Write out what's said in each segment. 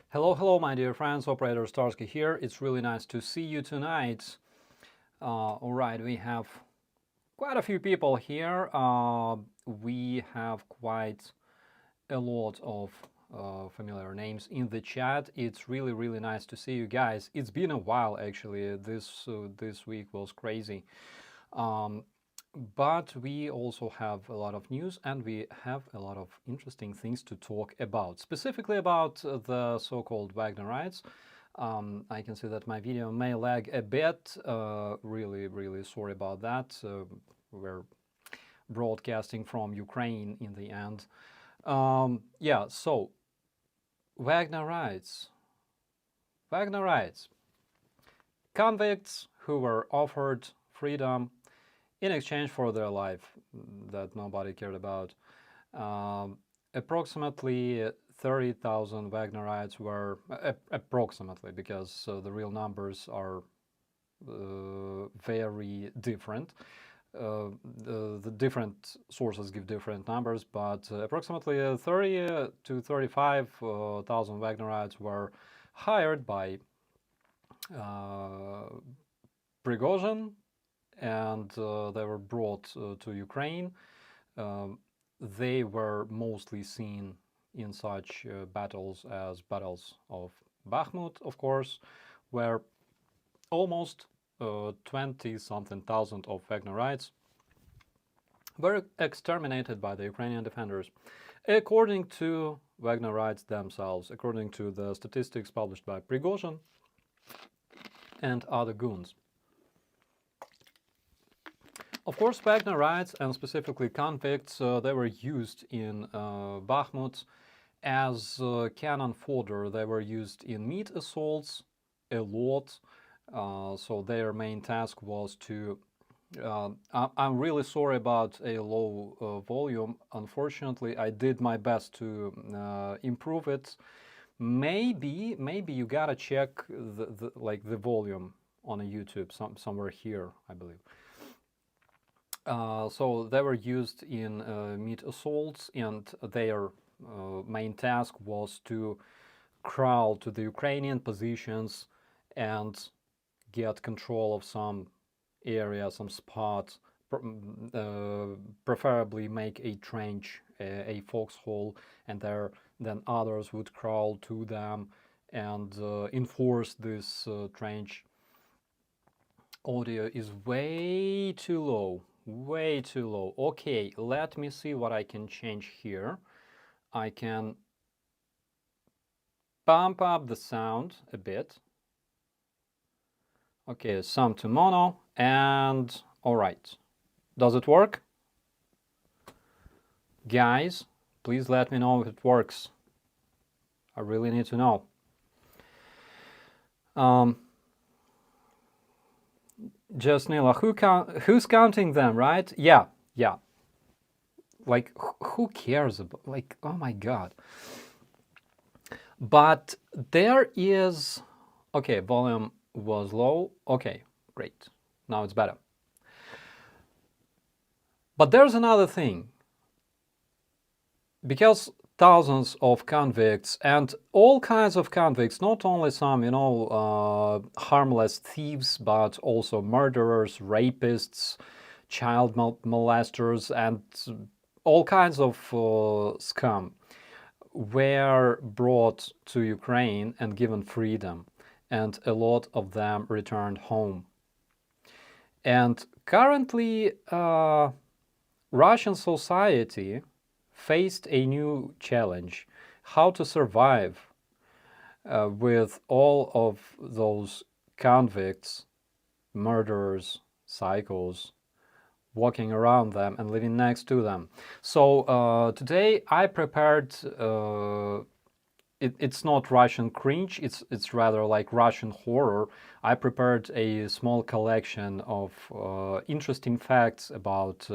Hello, hello, my dear friends. Operator Starsky here. It's really nice to see you tonight. All right, we have quite a few people here. We have quite a lot of familiar names in the chat. It's really nice to see you guys. It's been a while, actually. This week was crazy. But we also have a lot of news and we have a lot of interesting things to talk about, specifically about the so-called Wagnerites. I can see that my video may lag a bit. Really sorry about that. We're broadcasting from Ukraine in the end. Yeah, so Wagnerites. Convicts who were offered freedom in exchange for their life that nobody cared about. Approximately 30,000 Wagnerites were, approximately, because the real numbers are very different. The different sources give different numbers, but approximately 30 to 35,000 Wagnerites were hired by Prigozhin, and they were brought to Ukraine. They were mostly seen in such battles as battles of Bakhmut, of course, where almost 20-something thousand of Wagnerites were exterminated by the Ukrainian defenders. According to Wagnerites themselves, according to the statistics published by Prigozhin and other goons. Of course, Wagnerites, and specifically convicts, they were used in Bakhmut as cannon fodder. They were used in meat assaults a lot. So their main task was to... I'm really sorry about a low volume. Unfortunately, I did my best to improve it. Maybe you gotta check the volume on a YouTube somewhere here, I believe. So they were used in meat assaults, and their main task was to crawl to the Ukrainian positions and get control of some area, some spot, preferably make a trench, a foxhole, and then others would crawl to them and enforce this trench. Audio is way too low. Way too low. Okay, let me see what I can change here. I can bump up the sound a bit. Okay, some to mono, and all right. Does it work? Guys, please let me know if it works. I really need to know. Just Nila, who's counting them, right? Yeah. Like, who cares about, like, oh my god. But there is, okay, volume was low. Okay, great. Now it's better. But there's another thing. Because thousands of convicts, and all kinds of convicts, not only some, harmless thieves, but also murderers, rapists, child molesters, and all kinds of scum, were brought to Ukraine and given freedom, and a lot of them returned home. And currently, Russian society faced a new challenge: how to survive with all of those convicts, murderers, psychos, walking around them and living next to them. So today I prepared, it's not Russian cringe, it's rather like Russian horror. I prepared a small collection of interesting facts about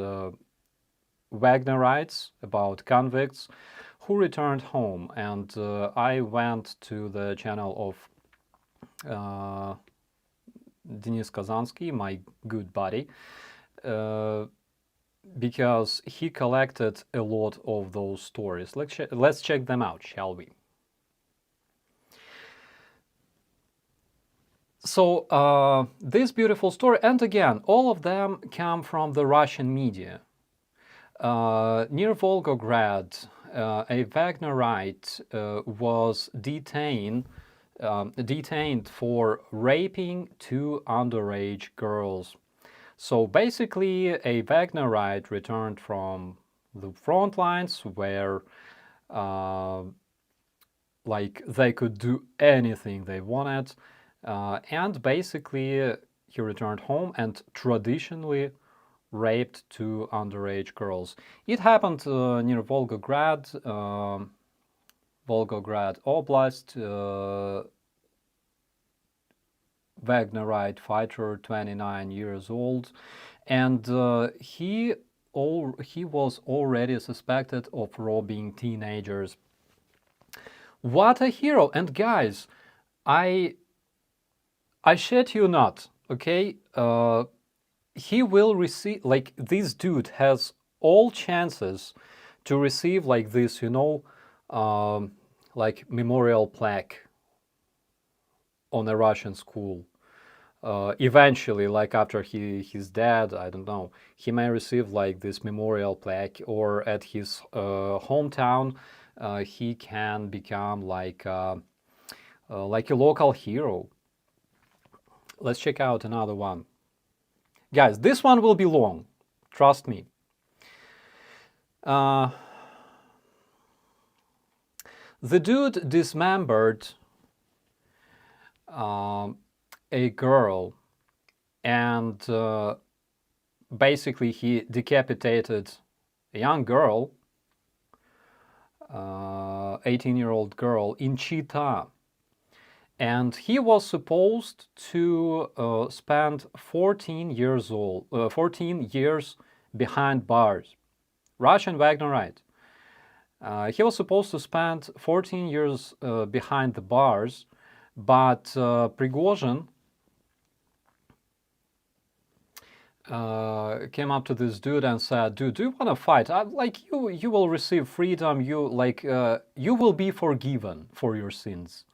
Wagnerites, about convicts who returned home, and I went to the channel of Denis Kazansky, my good buddy, because he collected a lot of those stories. Let's check them out, shall we? So this beautiful story, and again, all of them come from the Russian media. Near Volgograd, a Wagnerite was detained for raping two underage girls. So basically, a Wagnerite returned from the front lines where like they could do anything they wanted, and basically he returned home and traditionally raped two underage girls. It happened near Volgograd, Volgograd Oblast. Wagnerite fighter, 29 years old, and he was already suspected of robbing teenagers. What a hero! And guys, I shit you not, okay? He will receive, like, this dude has all chances to receive like this, like memorial plaque on a Russian school. Eventually, like after he's dead, I don't know, he may receive like this memorial plaque, or at his hometown, he can become like a local hero. Let's check out another one. Guys, this one will be long. Trust me. The dude dismembered a girl, and basically he decapitated a young girl, 18-year-old girl in Chita. And he was supposed to spend 14 years behind bars. Russian Wagnerite. He was supposed to spend 14 years behind the bars, but Prigozhin came up to this dude and said, "Dude, do you want to fight? Like you will receive freedom. You will be forgiven for your sins."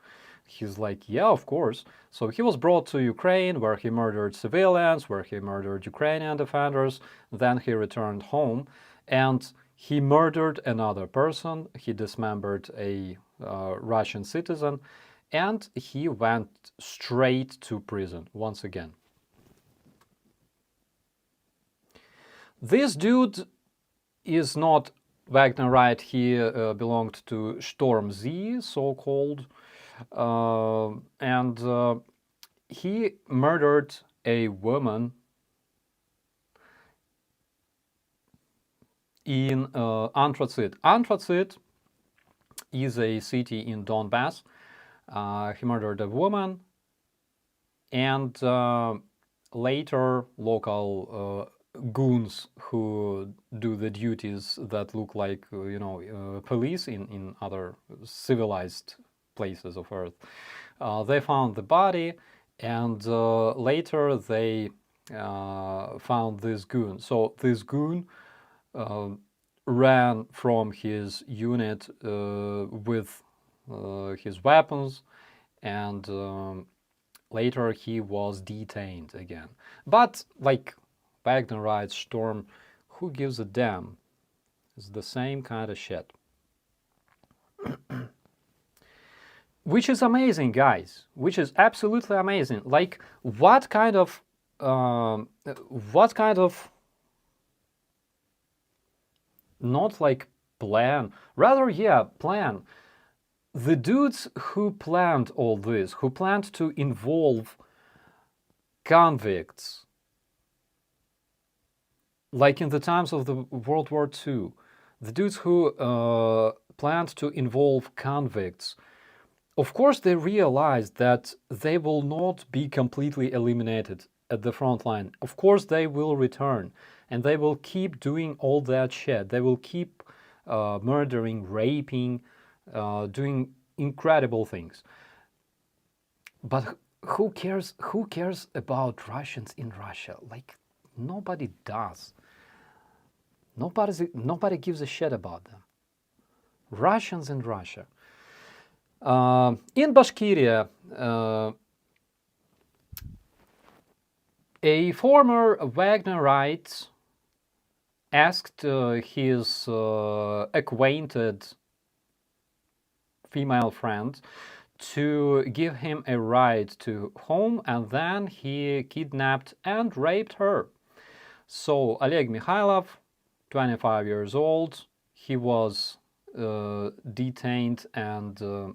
He's like, "Yeah, of course." So he was brought to Ukraine, where he murdered civilians, where he murdered Ukrainian defenders. Then he returned home, and he murdered another person. He dismembered a Russian citizen, and he went straight to prison once again. This dude is not Wagnerite. He belonged to Storm Z, so-called, and he murdered a woman in Anthracite. Anthracite is a city in Donbass. He murdered a woman, and later local goons who do the duties that look like police in other civilized places of Earth. They found the body, and later they found this goon. So this goon ran from his unit with his weapons, and later he was detained again. But like Wagnerites, Storm, who gives a damn? It's the same kind of shit. Which is amazing, guys. Which is absolutely amazing. Like, what kind of not like plan, rather, yeah, plan. The dudes who planned all this, who planned to involve convicts, like in the times of the World War II, the dudes who planned to involve convicts, of course they realized that they will not be completely eliminated at the front line. Of course they will return, and they will keep doing all that shit. They will keep murdering, raping, doing incredible things. But who cares? Who cares about Russians in Russia? Like, nobody does. Nobody gives a shit about them. Russians in Russia. In Bashkiria, A former Wagnerite asked his acquainted female friend to give him a ride to home, and then he kidnapped and raped her. So Oleg Mikhailov, 25 years old, he was detained and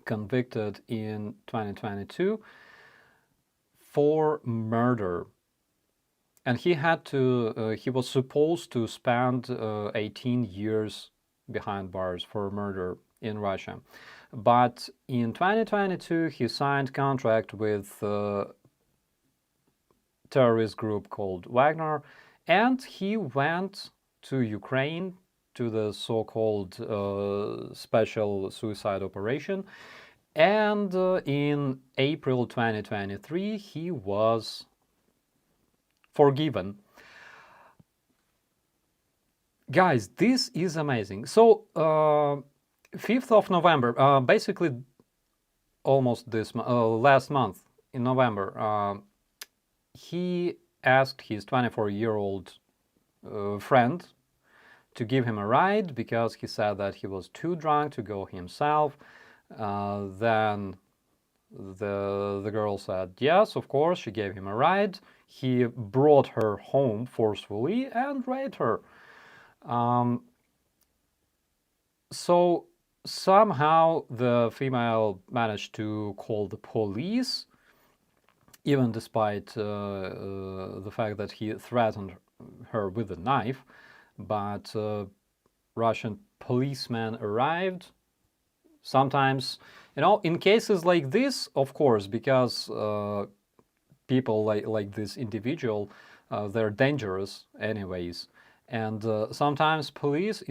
convicted in 2022 for murder. And he was supposed to spend 18 years behind bars for murder in Russia. But in 2022, he signed contract with a terrorist group called Wagner, and he went to Ukraine to the so-called special suicide operation. And in April 2023, he was forgiven. Guys, this is amazing. So, 5th of November, basically almost this last month in November, he asked his 24-year-old friend to give him a ride because he said that he was too drunk to go himself. Then the girl said yes, of course. She gave him a ride. He brought her home forcefully and raped her. So somehow the female managed to call the police, even despite the fact that he threatened her with a knife. But Russian policemen arrived. Sometimes, in cases like this, of course, because people like this individual, they're dangerous anyways. And sometimes police,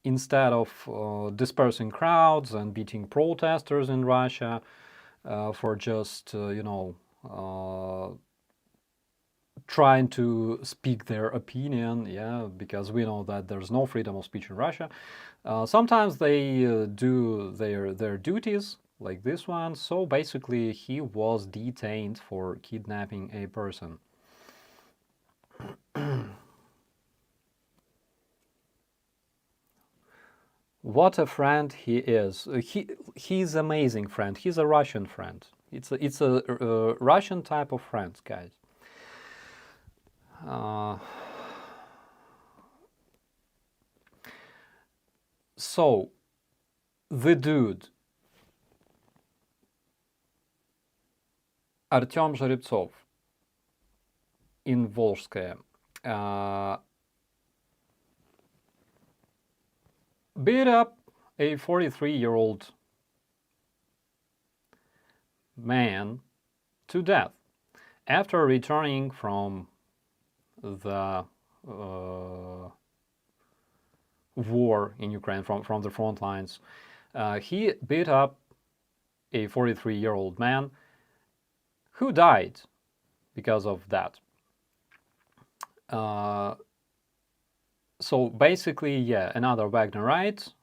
instead of dispersing crowds and beating protesters in Russia for just, trying to speak their opinion, because we know that there's no freedom of speech in Russia. Sometimes they do their duties, like this one. So basically, he was detained for kidnapping a person. What a friend he is. He's amazing friend. He's a Russian friend. It's a Russian type of friend, guys. So, the dude, Artyom Жеребцов, in Volskaya, beat up a 43-year-old man to death after returning from the war in Ukraine, from the front lines. He beat up a 43-year-old man who died because of that. So basically, another Wagnerite.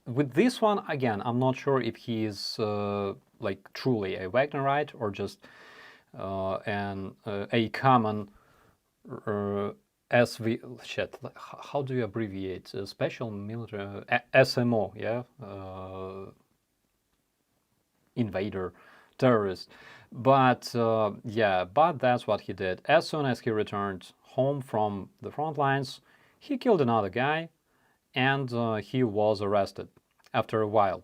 With this one, again, I'm not sure if he is like truly a Wagnerite or just a common how do you abbreviate? Special military SMO, invader, terrorist. But but that's what he did. As soon as he returned home from the front lines, he killed another guy, and he was arrested after a while.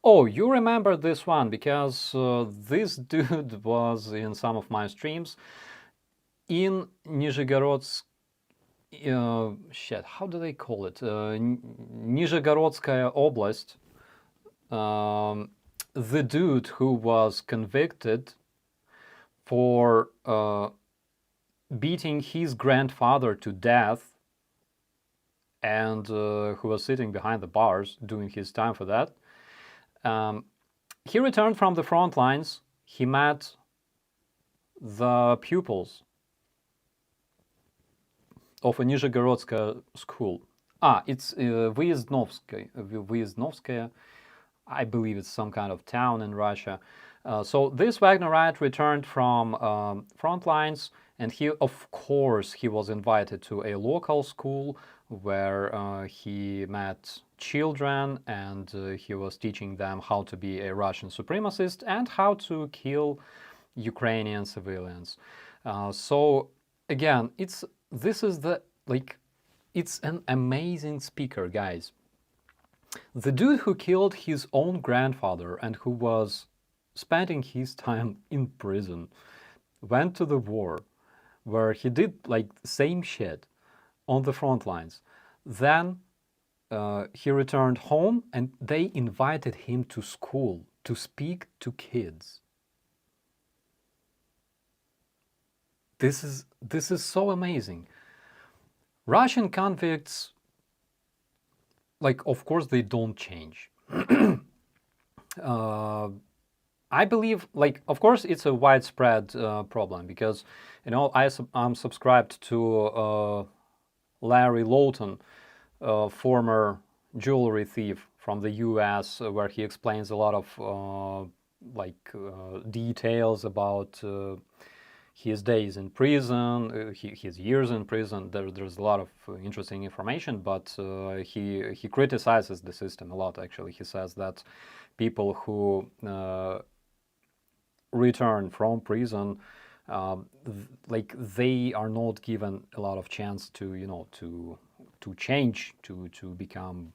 Oh, you remember this one because this dude was in some of my streams in Nizhegorодsk. How do they call it? Nizhegorодskaya Oblast. The dude who was convicted for beating his grandfather to death and who was sitting behind the bars doing his time for that. He returned from the front lines. He met the pupils of a Nizhegorодsk school. It's Vyaznovskaya. I believe it's some kind of town in Russia. So this Wagnerite returned from front lines, and of course, he was invited to a local school where he met children, and he was teaching them how to be a Russian supremacist and how to kill Ukrainian civilians. So again, this is the like, it's an amazing speaker, guys. The dude who killed his own grandfather and who was spending his time in prison went to the war where he did like same shit on the front lines. Then he returned home and they invited him to school to speak to kids. This is so amazing. Russian convicts, like, of course, they don't change. I believe, like, of course, it's a widespread problem because, you know, I'm subscribed to Larry Lawton, former jewelry thief from the U.S., where he explains a lot of details about his days in prison, his years in prison. There's a lot of interesting information, but he criticizes the system a lot. Actually, he says that people who return from prison, like, they are not given a lot of chance to, you know, to change, to become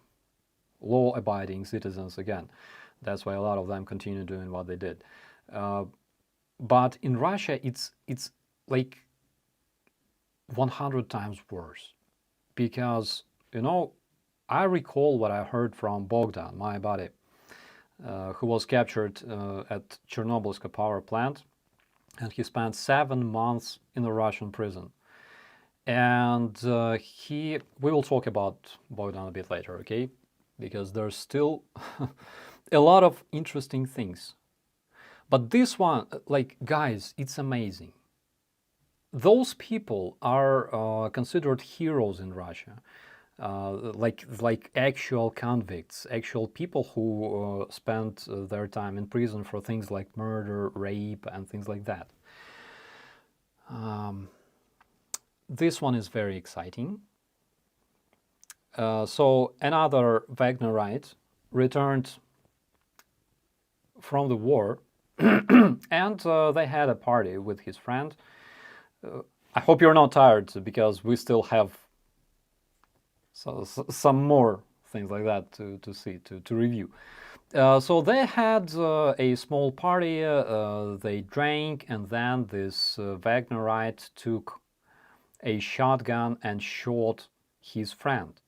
law-abiding citizens again. That's why a lot of them continue doing what they did. But in Russia, it's like 100 times worse, because, you know, I recall what I heard from Bogdan, my buddy, who was captured at Chernobylsk power plant, and he spent 7 months in a Russian prison. And we will talk about Bogdan a bit later, okay? Because there's still a lot of interesting things. But this one, like, guys, it's amazing. Those people are considered heroes in Russia, like actual convicts, actual people who spent their time in prison for things like murder, rape, and things like that. This one is very exciting. So another Wagnerite returned from the war, and they had a party with his friend. I hope you're not tired, because we still have some more things like that to see, to review. So they had a small party, they drank, and then this Wagnerite took a shotgun and shot his friend.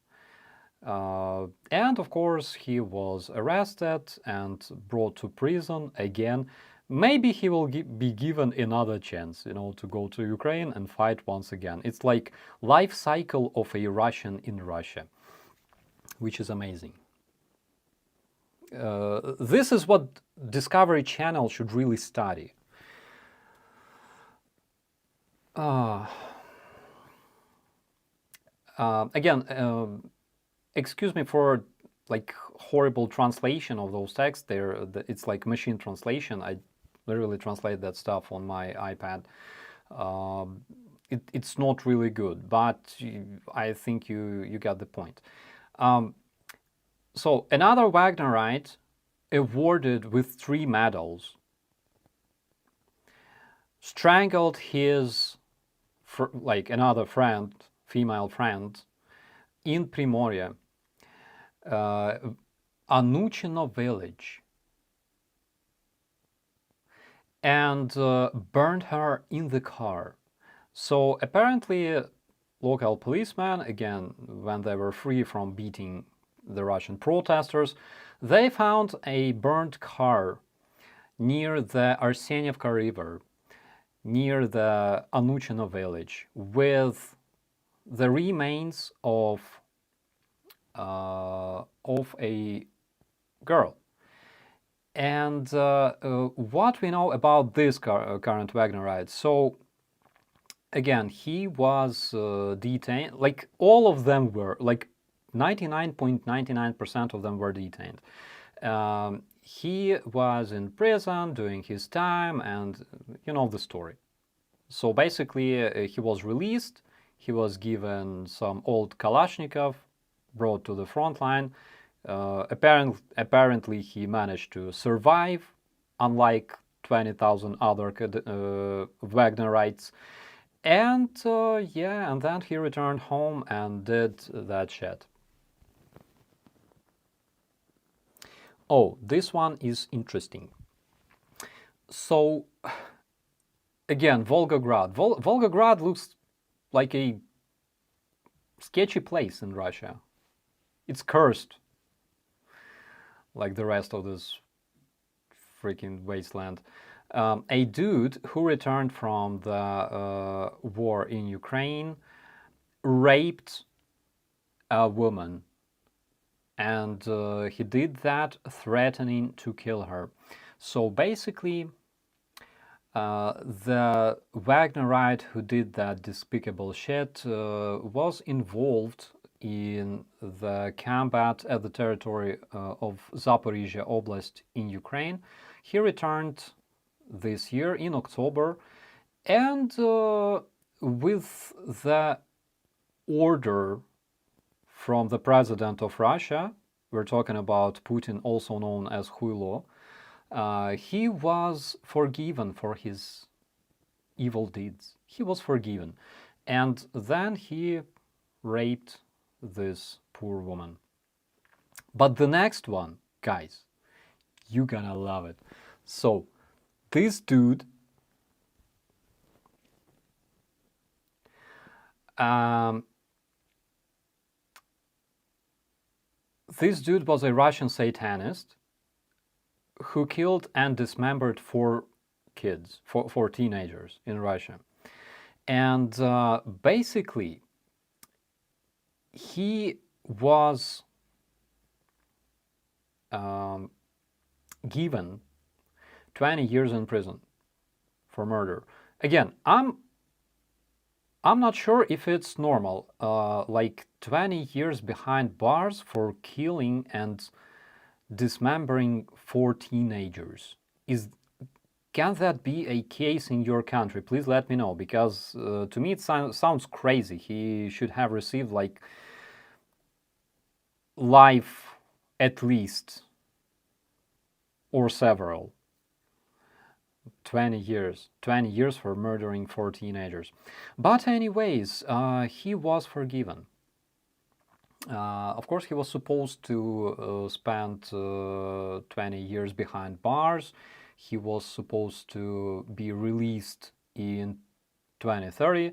And of course, he was arrested and brought to prison again. Maybe he will be given another chance, you know, to go to Ukraine and fight once again. It's like life cycle of a Russian in Russia, which is amazing. This is what Discovery Channel should really study. Again, excuse me for like horrible translation of those texts. It's like machine translation. I literally translate that stuff on my iPad. It's not really good, but I think you got the point. So another Wagnerite awarded with 3 medals strangled his another friend, female friend, in Primorye, Anuchino village, and burned her in the car. So apparently local policemen, again, when they were free from beating the Russian protesters, they found a burnt car near the Arsenyevka River, near the Anuchino village, with the remains of a girl. And what we know about this current Wagnerite? So again, he was detained. Like, all of them were, like, 99.99% of them were detained. He was in prison doing his time, and you know the story. So basically, he was released. He was given some old Kalashnikov, brought to the front line. Apparently, he managed to survive, unlike 20,000 other Wagnerites. And yeah, and then he returned home and did that shit. Oh, this one is interesting. So, again, Volgograd. Volgograd looks like a sketchy place in Russia. It's cursed, like the rest of this freaking wasteland. A dude who returned from the war in Ukraine raped a woman, and he did that threatening to kill her. So basically, the Wagnerite who did that despicable shit was involved in the combat at the territory of Zaporizhia Oblast in Ukraine. He returned this year in October, and with the order from the president of Russia, we're talking about Putin, also known as Huilo, he was forgiven for his evil deeds. He was forgiven. And then he raped this poor woman. But the next one, guys, you're gonna love it. So, this dude was a Russian Satanist who killed and dismembered 4 kids, four teenagers in Russia. And basically, he was given 20 years in prison for murder. Again, I'm not sure if it's normal, like 20 years behind bars for killing and dismembering 4 teenagers. Can that be a case in your country? Please let me know, because to me it sounds crazy. He should have received like life at least, or several. 20 years for murdering 4 teenagers. But anyways, he was forgiven. Of course, he was supposed to spend 20 years behind bars. He was supposed to be released in 2030.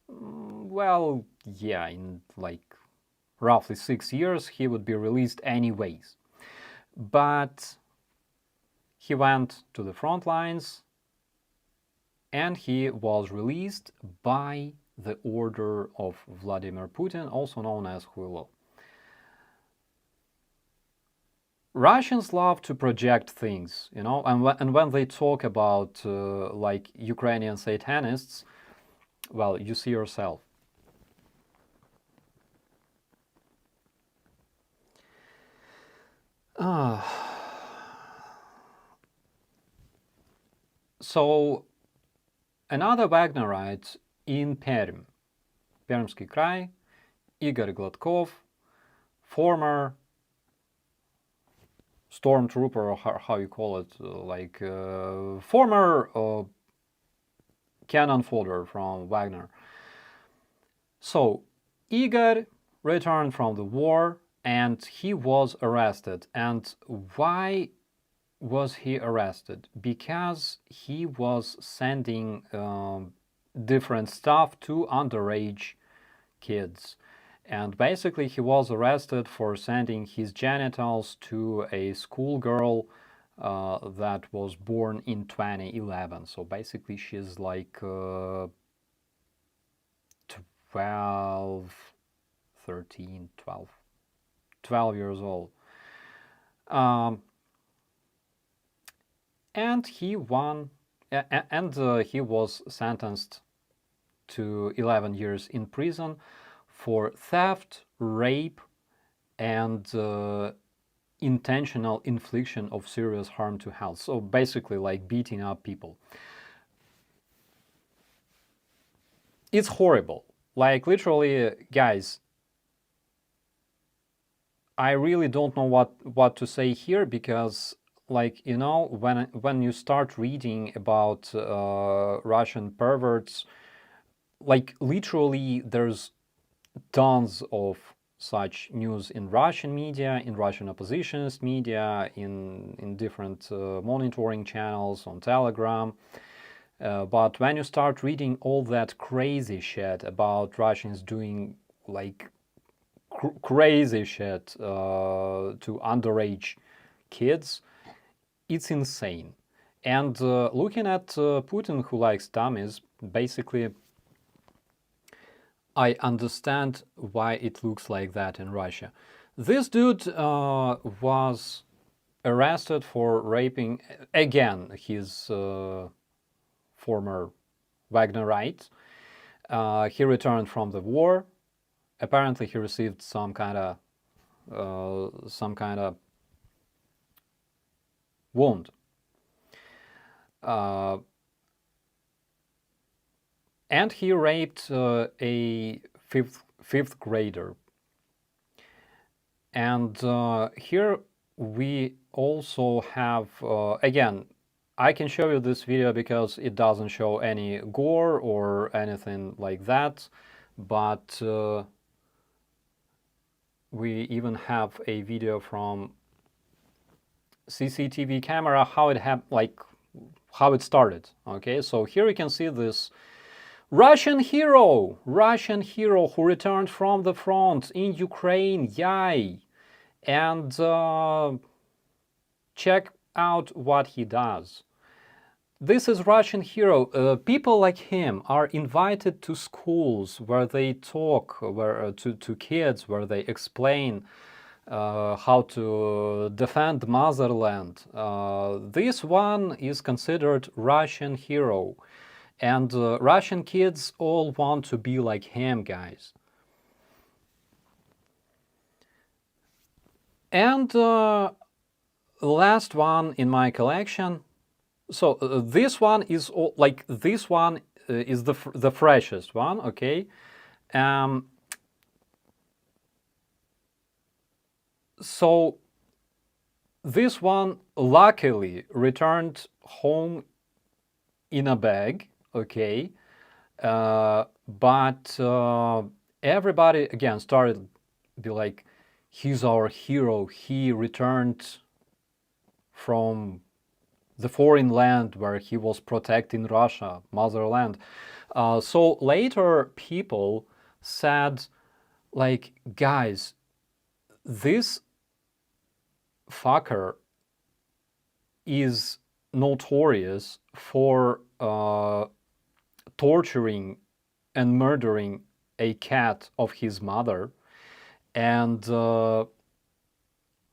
Well, yeah, in like roughly 6 years, he would be released anyways. But he went to the front lines, and he was released by the order of Vladimir Putin, also known as Huilo. Russians love to project things, you know, and when they talk about like Ukrainian Satanists, well, you see yourself. So, another Wagnerite in Perm, Permsky Krai, Igor Gladkov, former stormtrooper, or how you call it, like former cannon fodder from Wagner. So, Igor returned from the war and he was arrested. And why was he arrested? Because he was sending different stuff to underage kids. And basically he was arrested for sending his genitals to a schoolgirl that was born in 2011. So basically she's like 12, 13, 12 years old. And he won, and he was sentenced to 11 years in prison for theft, rape, and intentional infliction of serious harm to health. So basically like beating up people. It's horrible. Like literally, guys, I really don't know what to say here, because like, you know, when you start reading about Russian perverts, like literally there's tons of such news in Russian media, in Russian oppositionist media, in different monitoring channels on Telegram. But when you start reading all that crazy shit about Russians doing like crazy shit to underage kids, it's insane. And looking at Putin, who likes dummies, basically I understand why it looks like that in Russia. This dude was arrested for raping, again, his former Wagnerites. He returned from the war. Apparently, he received some kind of wound. And he raped a fifth grader. And here we also have, again, I can show you this video because it doesn't show any gore or anything like that, but we even have a video from CCTV camera how it started. Okay, so here you can see this Russian hero who returned from the front in Ukraine, yay! And check out what he does. This is Russian hero. People like him are invited to schools where they talk to kids, where they explain how to defend motherland. This one is considered Russian hero. And Russian kids all want to be like him, guys. And last one in my collection. So this one is is the freshest one, okay? So this one luckily returned home in a bag, okay? But everybody again started to be like, he's our hero. He returned from the foreign land where he was protecting Russia, motherland. So later people said, like, guys, this fucker is notorious for torturing and murdering a cat of his mother, and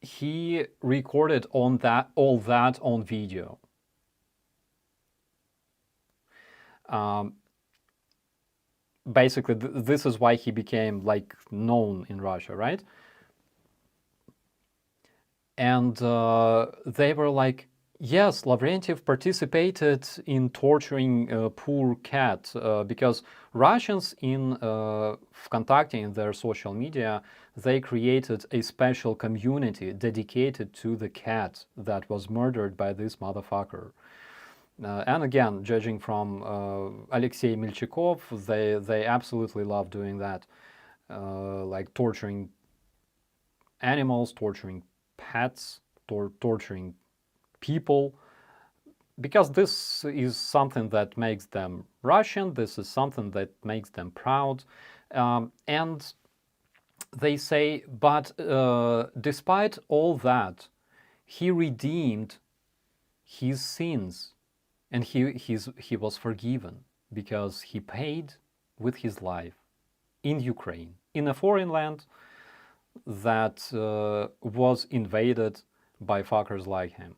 he recorded all that on video. Basically, this is why he became like known in Russia, right? And they were like, yes, Lavrentiev participated in torturing a poor cat, because Russians in ВКонтакте, in their social media, they created a special community dedicated to the cat that was murdered by this motherfucker. And again, judging from Alexei Milchikov, they absolutely love doing that, like torturing animals, torturing pets, torturing people, because this is something that makes them Russian, this is something that makes them proud. And they say, but despite all that, he redeemed his sins, and he was forgiven because he paid with his life in Ukraine, in a foreign land that was invaded by fuckers like him.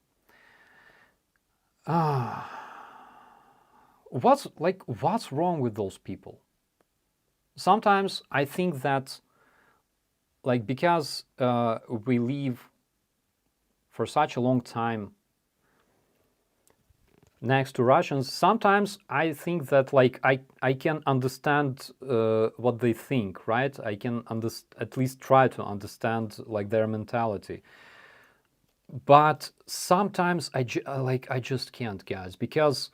What's wrong with those people? Sometimes I think that like, because we live for such a long time next to Russians, sometimes I think that, like, I can understand what they think, right? I can at least try to understand, like, their mentality. But sometimes I just can't, guys, because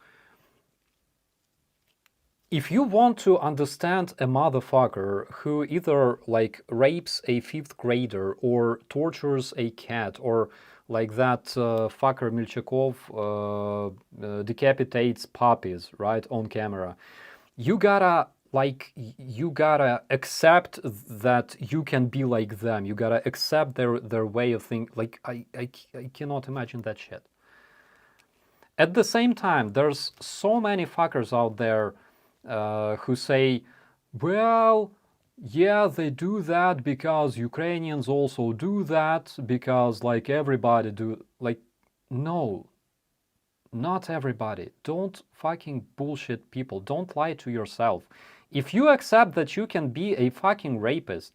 if you want to understand a motherfucker who either, like, rapes a 5th grader or tortures a cat, or like that fucker Milchakov decapitates puppies, right, on camera, you gotta, like, you gotta accept that you can be like them. You gotta accept their way of thinking. Like, I cannot imagine that shit. At the same time, there's so many fuckers out there who say, well, yeah, they do that because Ukrainians also do that, because, like, everybody do. Like, no, not everybody. Don't fucking bullshit people. Don't lie to yourself. If you accept that you can be a fucking rapist,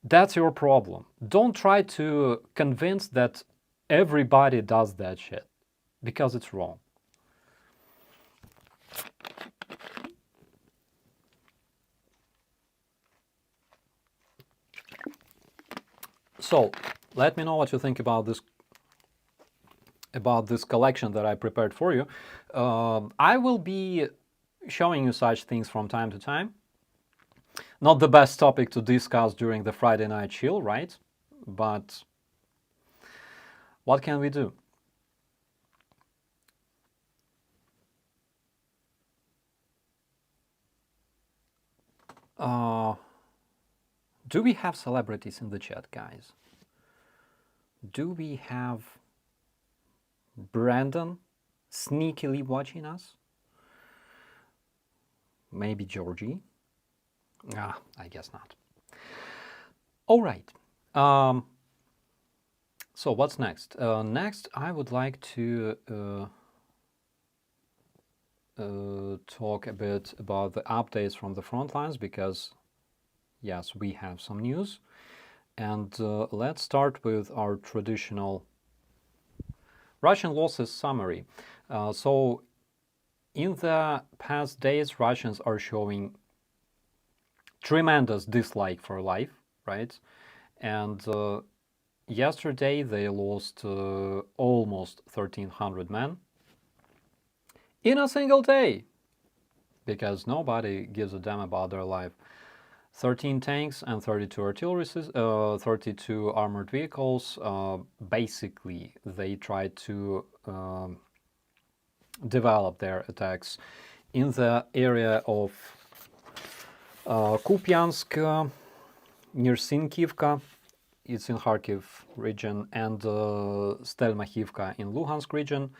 that's your problem. Don't try to convince that everybody does that shit, because it's wrong. So, let me know what you think about this collection that I prepared for you. I will be showing you such things from time to time. Not the best topic to discuss during the Friday night chill, right? But what can we do? Do we have celebrities in the chat, guys? Do we have Brandon sneakily watching us? Maybe Georgie? I guess not. All right. So what's next? Next, I would like to talk a bit about the updates from the front lines, because, yes, we have some news. And let's start with our traditional Russian losses summary. So in the past days, Russians are showing tremendous dislike for life, right? And yesterday they lost almost 1,300 men in a single day, because nobody gives a damn about their life. 13 tanks and 32 artillery, 32 armored vehicles. Basically, they tried to develop their attacks in the area of Kupiansk, near Sinkivka, it's in Kharkiv region, and Stelmachivka in Luhansk region.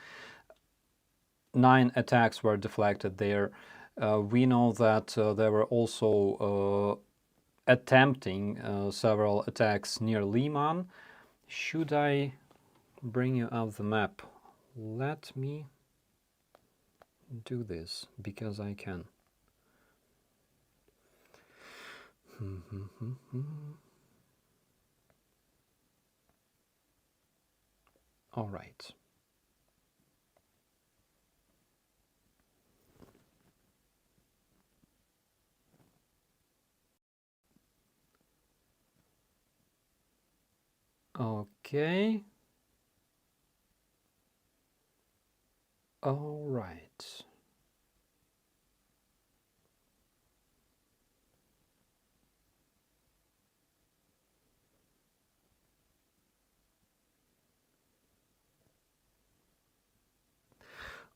9 attacks were deflected there. We know that they were also attempting several attacks near Liman. Should I bring you up the map? Let me do this, because I can. All right. Okay. All right.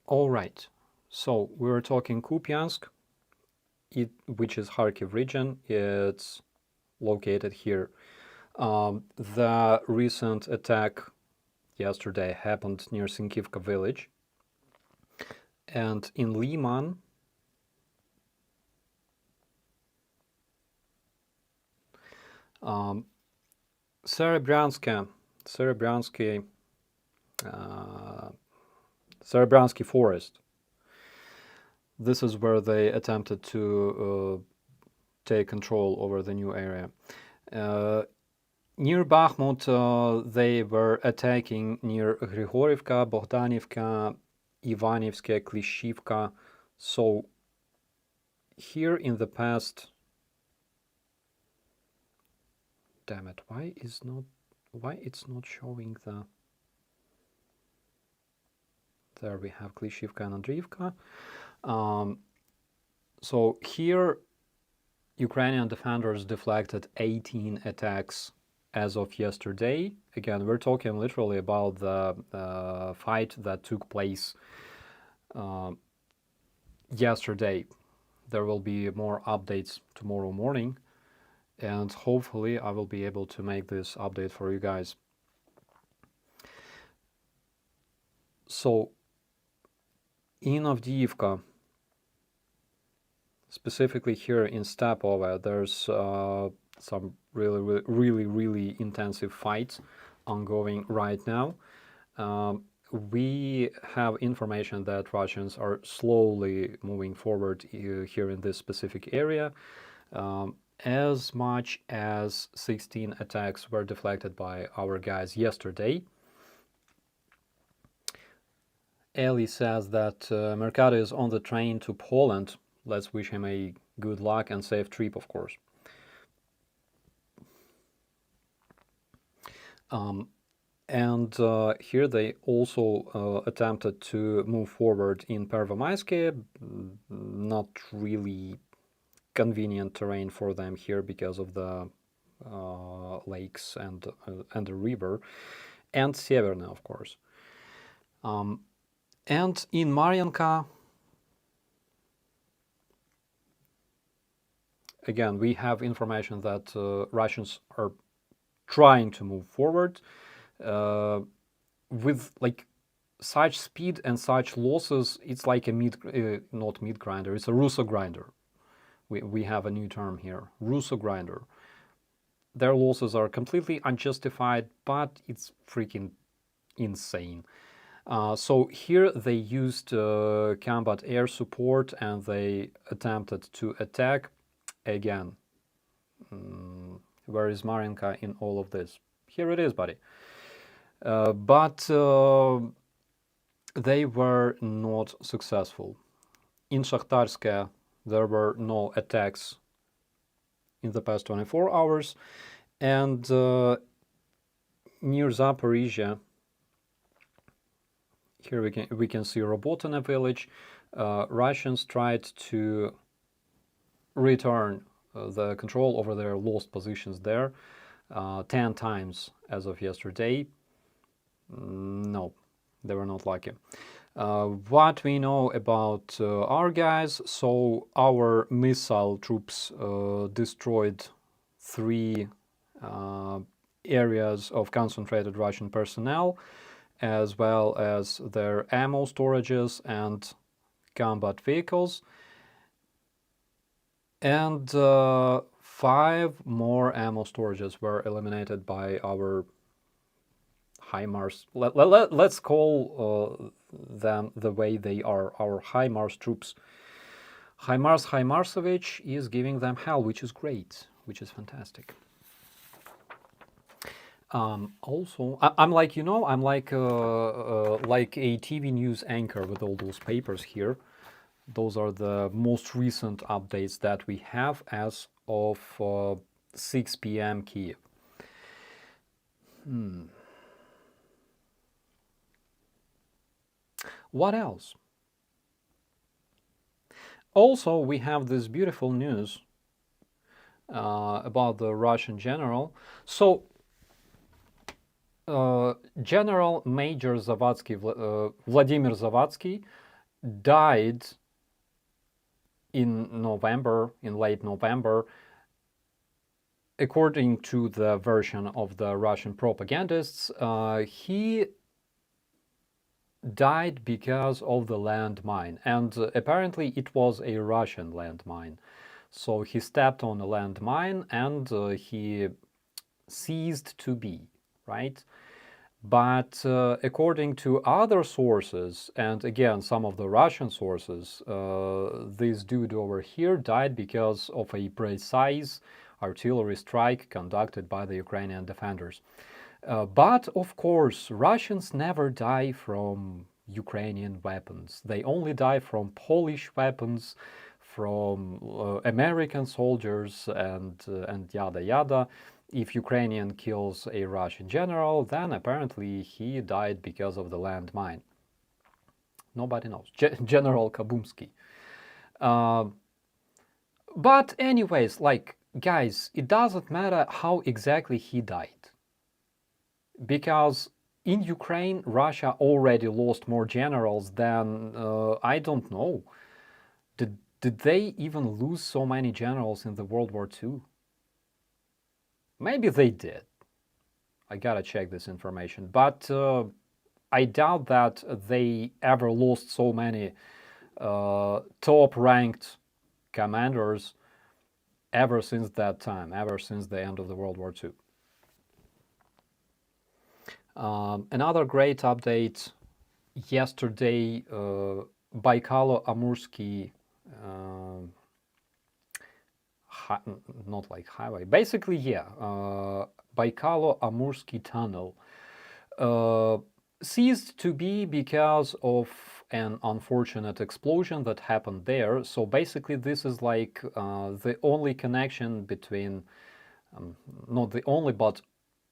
All right. So we were talking Kupiansk, which is Kharkiv region. It's located here. The recent attack yesterday happened near Sinkivka village. And in Liman, Serebryansky forest. This is where they attempted to take control over the new area. Near Bakhmut, they were attacking near Grigorivka, Bogdanivka, Ivanivska, Klishivka. So here in the past, damn it, why it's not showing the, there we have Klishivka and Andriivka. So here Ukrainian defenders deflected 18 attacks as of yesterday. Again, we're talking literally about the fight that took place yesterday. There will be more updates tomorrow morning, and hopefully I will be able to make this update for you guys. So in Avdiivka, specifically here in Stepova, there's some really intensive fights ongoing right now. We have information that Russians are slowly moving forward here in this specific area. As much as 16 attacks were deflected by our guys yesterday. Eli says that Mercado is on the train to Poland. Let's wish him a good luck and safe trip, of course. And here they also attempted to move forward in Pervomayske. Not really convenient terrain for them here because of the lakes and the river, and Severny, of course. And in Marianka, again, we have information that Russians are trying to move forward with like such speed and such losses. It's like a not meat grinder, it's a Russo grinder. We have a new term here, Russo grinder. Their losses are completely unjustified, but it's freaking insane. So here they used combat air support and they attempted to attack again. Where is Marianka in all of this? Here it is, buddy. But they were not successful. In Shakhtarska, there were no attacks in the past 24 hours. And near Zaporizhia, here we can see Robotina village. Russians tried to return the control over their lost positions there 10 times as of yesterday. No, they were not lucky. What we know about our guys, so our missile troops destroyed 3 areas of concentrated Russian personnel, as well as their ammo storages and combat vehicles. And 5 more ammo storages were eliminated by our HIMARS. Let's call them the way they are, our HIMARS troops. HIMARS Himarsovich is giving them hell, which is great, which is fantastic. Also, I'm like, you know, I'm like a TV news anchor with all those papers here. Those are the most recent updates that we have as of 6 p.m. Kiev. What else? Also, we have this beautiful news about the Russian general. So, General Major Zavadsky, Vladimir Zavadsky, died in November, in late November, according to the version of the Russian propagandists. He died because of the landmine, and apparently it was a Russian landmine. So he stepped on a landmine and he ceased to be, right? But according to other sources, and again some of the Russian sources, this dude over here died because of a precise artillery strike conducted by the Ukrainian defenders. But of course, Russians never die from Ukrainian weapons. They only die from Polish weapons, from American soldiers, and yada yada. If Ukrainian kills a Russian general, then apparently he died because of the landmine. Nobody knows. General Kabumsky. But anyways, like, guys, it doesn't matter how exactly he died. Because in Ukraine, Russia already lost more generals than, I don't know. Did they even lose so many generals in the World War II? Maybe they did. I gotta check this information. But I doubt that they ever lost so many top-ranked commanders ever since that time, ever since the end of the World War II. Another great update yesterday, Baikalo-Amursky, not like highway, basically, yeah, Baikalo-Amursky tunnel ceased to be because of an unfortunate explosion that happened there. So basically this is like the only connection between, not the only, but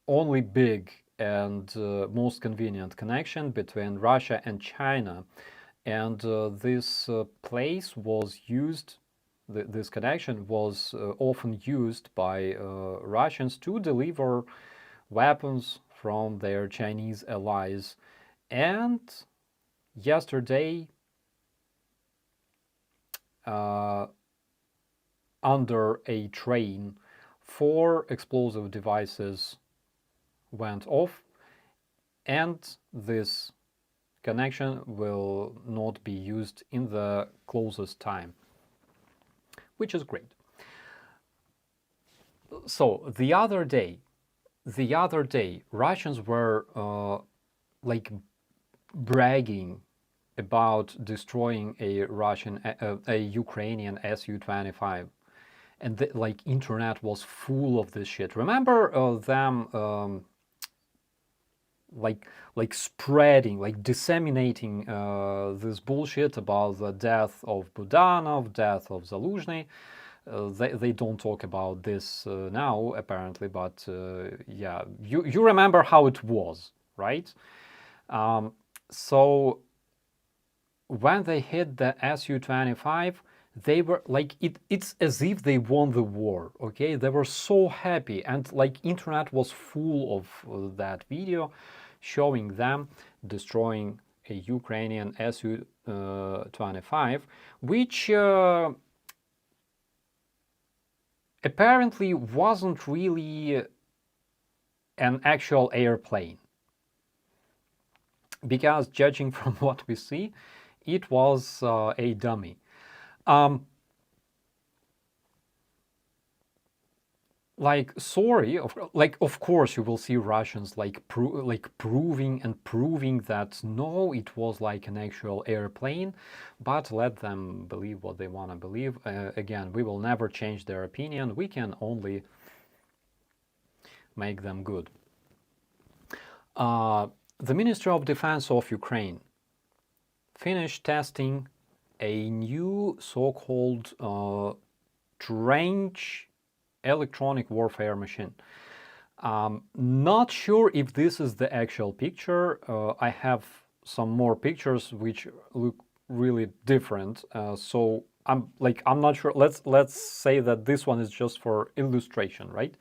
only big and most convenient connection between Russia and China. And this place was used, this connection was often used by Russians to deliver weapons from their Chinese allies. And yesterday, under a train, 4 explosive devices went off, and this connection will not be used in the closest time, which is great. So the other day, Russians were like bragging about destroying a Ukrainian Su-25, and like internet was full of this shit. Remember them like spreading, like disseminating this bullshit about the death of Budanov, death of Zaluzhny. They don't talk about this now, apparently, but yeah, you remember how it was, right? So when they hit the Su-25, they were like, it's as if they won the war, okay? They were so happy, and like internet was full of that video showing them destroying a Ukrainian Su-25, which apparently wasn't really an actual airplane, because judging from what we see, it was a dummy. Like, sorry, of course you will see Russians like proving that no, it was like an actual airplane, but let them believe what they want to believe. Again, we will never change their opinion. We can only make them good. The Ministry of Defense of Ukraine finished testing a new so-called trench electronic warfare machine. Not sure if this is the actual picture. I have some more pictures which look really different. So I'm not sure. Let's say that this one is just for illustration, right?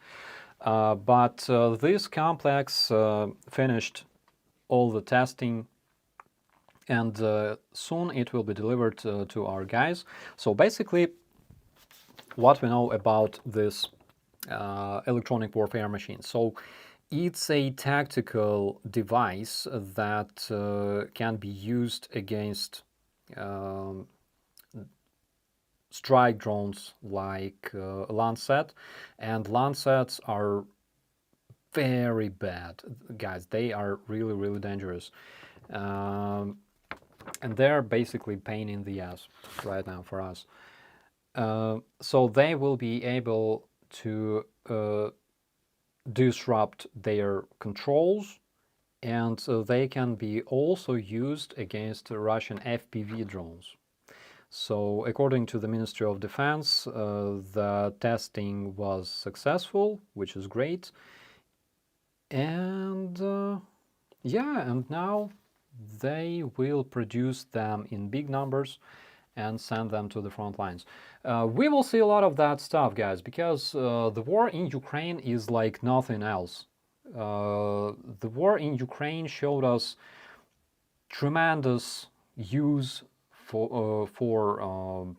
But this complex finished all the testing, and soon it will be delivered to our guys. So basically, what we know about this electronic warfare machine. So it's a tactical device that can be used against strike drones like Lancet, and Lancets are very bad, guys. They are really, really dangerous. And they're basically pain in the ass right now for us. So they will be able to disrupt their controls, and they can be also used against Russian FPV drones. So according to the Ministry of Defense, the testing was successful, which is great. And yeah, and now they will produce them in big numbers and send them to the front lines. We will see a lot of that stuff, guys, because the war in Ukraine is like nothing else. The war in Ukraine showed us tremendous use for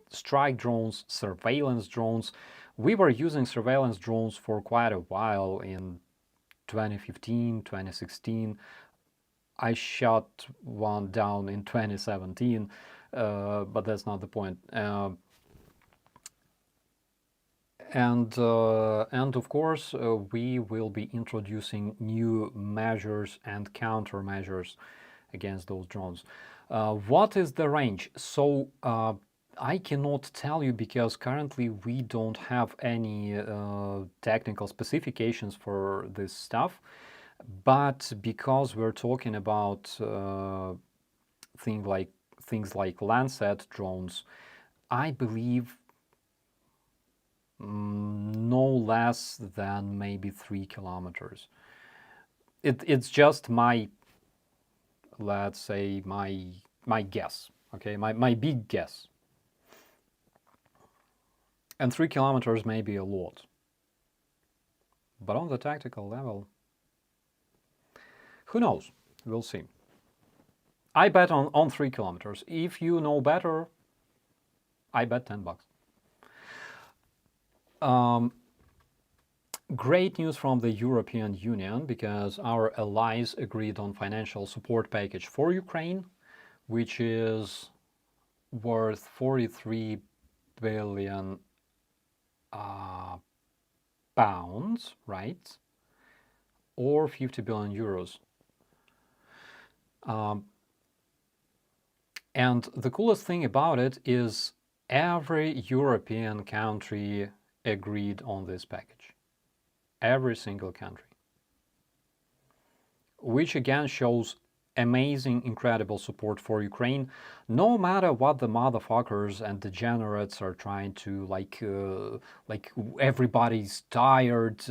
strike drones, surveillance drones. We were using surveillance drones for quite a while in 2015, 2016. I shot one down in 2017, but that's not the point. And of course, we will be introducing new measures and countermeasures against those drones. What is the range? So I cannot tell you because currently we don't have any technical specifications for this stuff. But because we're talking about things like Lancet drones, I believe no less than maybe 3 kilometers. It's just my, let's say, my guess, okay, my big guess. And 3 kilometers may be a lot. But on the tactical level, who knows? We'll see. I bet on 3 kilometers. If you know better, I bet $10. Great news from the European Union, because our allies agreed on financial support package for Ukraine, which is worth 43 billion pounds, right? Or 50 billion euros. And the coolest thing about it is every European country agreed on this package. Every single country. Which again shows amazing, incredible support for Ukraine, no matter what the motherfuckers and degenerates are trying to, like everybody's tired,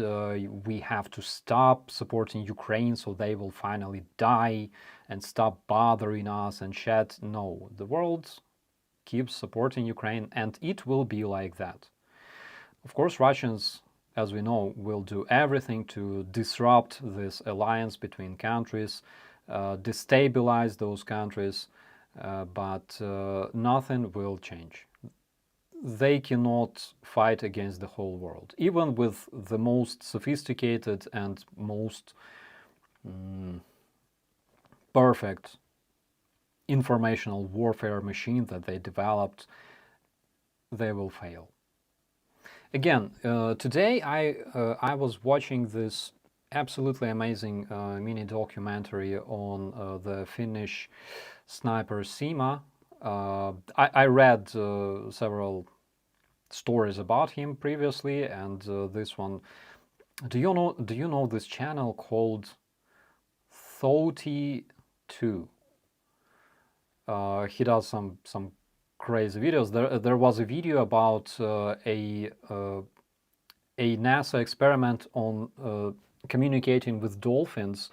we have to stop supporting Ukraine so they will finally die and stop bothering us and shit. No, the world keeps supporting Ukraine, and it will be like that. Of course, Russians, as we know, will do everything to disrupt this alliance between countries, destabilize those countries, but nothing will change. They cannot fight against the whole world. Even with the most sophisticated and most perfect informational warfare machine that they developed, they will fail. Again, today I was watching this absolutely amazing mini documentary on the Finnish sniper Sima. I read several stories about him previously, and this one. Do you know this channel called 32? He does some crazy videos. There was a video about a NASA experiment on communicating with dolphins,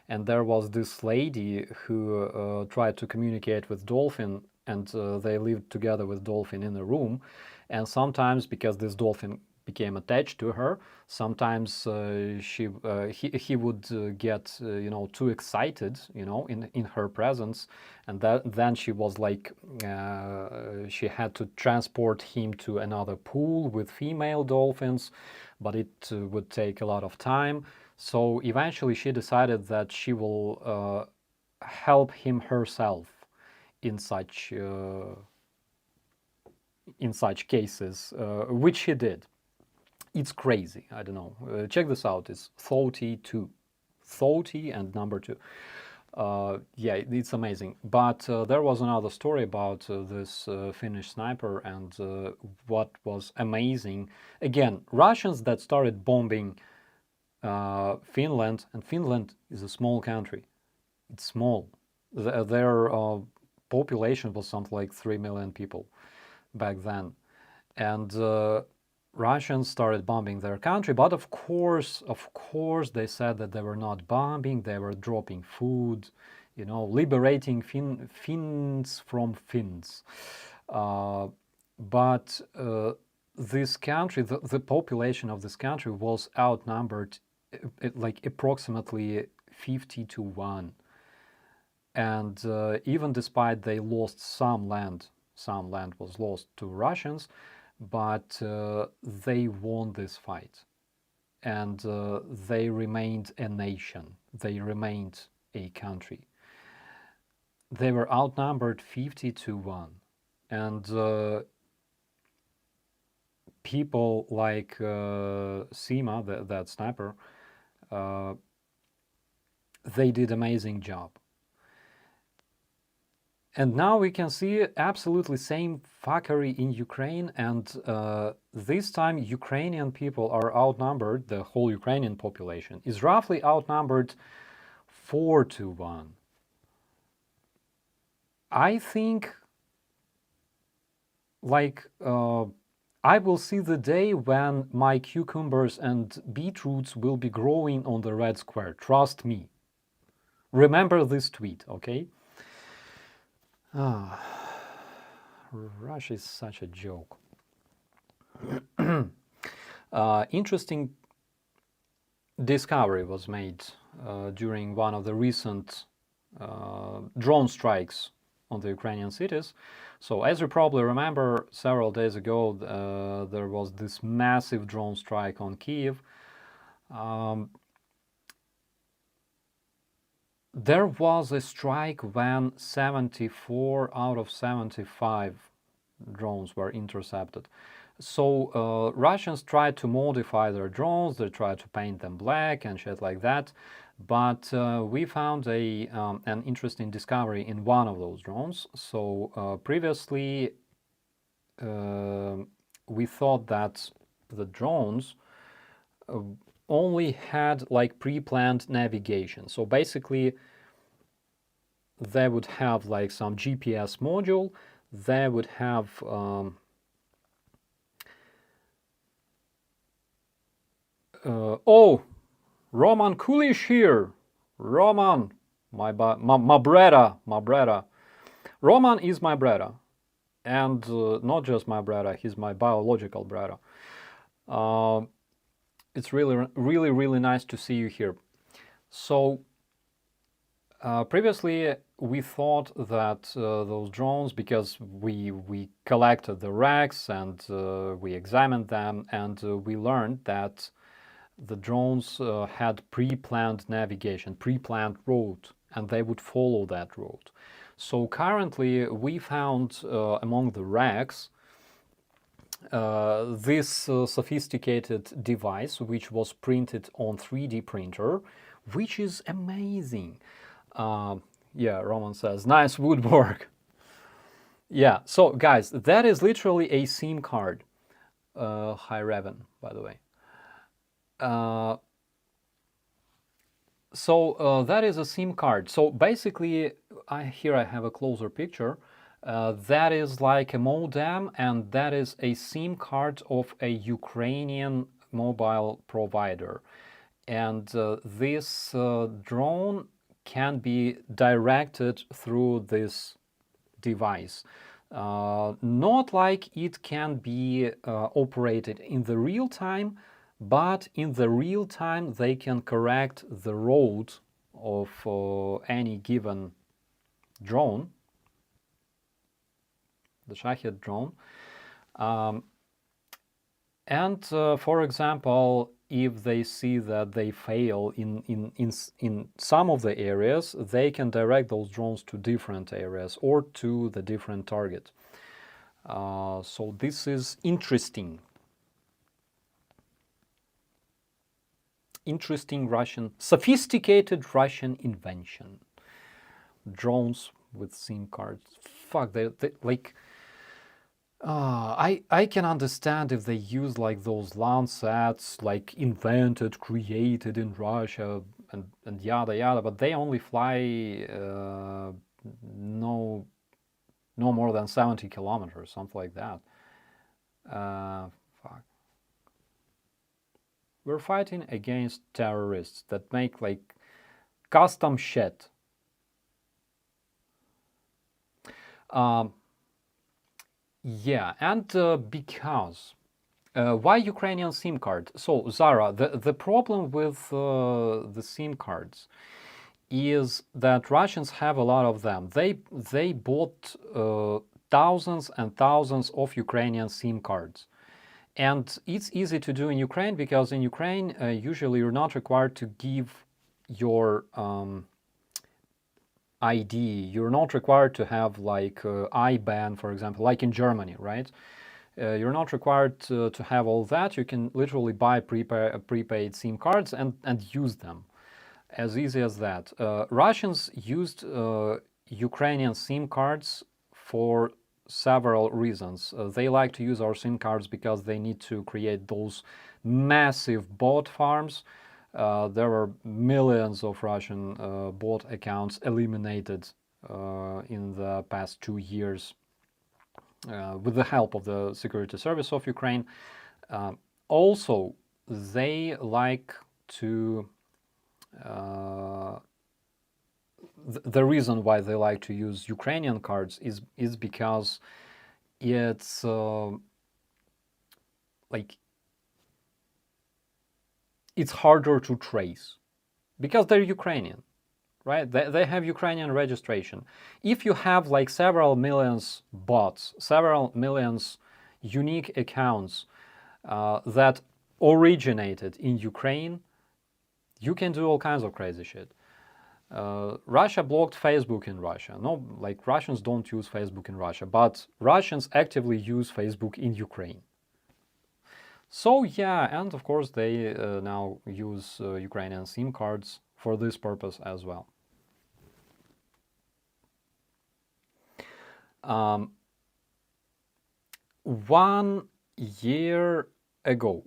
and there was this lady who tried to communicate with dolphin, and they lived together with dolphin in a room, and sometimes, because this dolphin became attached to her, sometimes he would get too excited in her presence, and then she was like she had to transport him to another pool with female dolphins, but it would take a lot of time. So eventually she decided that she will help him herself in such cases, which he did. It's crazy. I don't know. Check this out. It's 32. 30 and number 2. Yeah, it's amazing. But there was another story about this Finnish sniper, and what was amazing. Again, Russians that started bombing Finland, and Finland is a small country. It's small. Their population was something like 3 million people back then. And Russians started bombing their country, but of course, they said that they were not bombing; they were dropping food, liberating Finns from Finns. But this country, the population of this country was outnumbered, like approximately 50-1, and even despite they lost some land was lost to Russians, but they won this fight, and they remained a nation. They remained a country. They were outnumbered 50-1, and people like Sima, that sniper, they did amazing job. And now we can see absolutely same fuckery in Ukraine, and this time Ukrainian people are outnumbered. The whole Ukrainian population is roughly outnumbered 4-1. I think, like, I will see the day when my cucumbers and beetroots will be growing on the red square. Trust me. Remember this tweet, okay? Russia is such a joke. Interesting discovery was made during one of the recent drone strikes on the Ukrainian cities. So as you probably remember, several days ago there was this massive drone strike on Kiev. There was a strike when 74 out of 75 drones were intercepted. So Russians tried to modify their drones, they tried to paint them black and shit like that. But we found an interesting discovery in one of those drones. So previously we thought that the drones only had like pre-planned navigation. So basically they would have like some GPS module, they would have oh, Roman Kulish here. Roman, my brother. Roman is my brother, and not just my brother, he's my biological brother. It's really nice to see you here. So previously we thought that those drones, because we collected the wrecks and we examined them, and we learned that the drones had pre-planned navigation, pre-planned route, and they would follow that route. So currently we found among the wrecks this sophisticated device which was printed on 3D printer, which is amazing. Yeah, Roman says, nice woodwork. Yeah, so guys, that is literally a SIM card. Hi Revan, by the way. So that is a SIM card. So basically, here I have a closer picture. That is like a modem, and that is a SIM card of a Ukrainian mobile provider. And this drone can be directed through this device. Not like it can be operated in the real time, but in the real time they can correct the road of any given drone, the Shahed drone. And for example, if they see that they fail in some of the areas, they can direct those drones to different areas or to the different target. So this is interesting. Interesting Russian, sophisticated Russian invention. drones with SIM cards. Fuck, they like. I can understand if they use like those Landsats, like invented, created in Russia, and yada yada, but they only fly no no more than 70 kilometers, something like that. Fuck. We're fighting against terrorists that make like custom shit. Yeah, and because why Ukrainian SIM card? So Zara, the problem with the SIM cards is that Russians have a lot of them. They bought thousands and thousands of Ukrainian SIM cards. And it's easy to do in Ukraine because in Ukraine, usually you're not required to give your ID. You're not required to have like IBAN, for example, like in Germany, right? You're not required to have all that. You can literally buy prepaid SIM cards and use them. As easy as that. Russians used Ukrainian SIM cards for several reasons. They like to use our SIM cards because they need to create those massive bot farms. There were millions of Russian bot accounts eliminated in the past 2 years with the help of the security service of Ukraine. Also, they like to the reason why they like to use Ukrainian cards is because it's like it's harder to trace because they're Ukrainian, right? They have Ukrainian registration. If you have like several millions bots, several millions unique accounts that originated in Ukraine, you can do all kinds of crazy shit. Russia blocked Facebook in Russia. No, like Russians don't use Facebook in Russia, but Russians actively use Facebook in Ukraine. So yeah, and of course they now use Ukrainian SIM cards for this purpose as well. 1 year ago,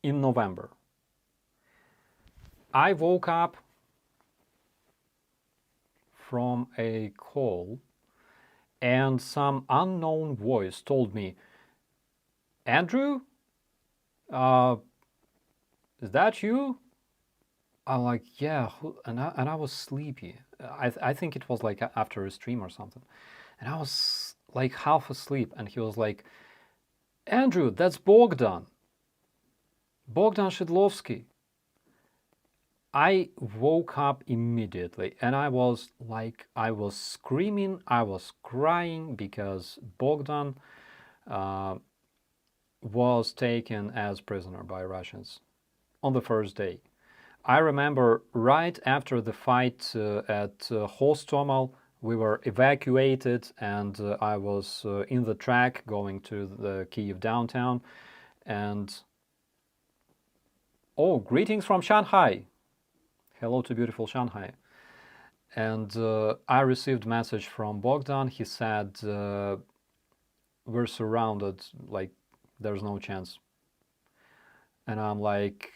in November, I woke up from a call and some unknown voice told me, Andrew, is that you? I'm like, yeah, and I was sleepy. I think it was like after a stream or something. And I was like half asleep, and he was like, Andrew, that's Bogdan. Bogdan Shidlovsky. I woke up immediately and I was like, I was screaming, I was crying because Bogdan was taken as prisoner by Russians on the first day. I remember right after the fight at Hostomel, we were evacuated and I was in the track going to the Kyiv downtown. And oh, greetings from Shanghai. Hello to beautiful Shanghai. And I received a message from Bogdan. He said, we're surrounded, like there's no chance. And I'm like,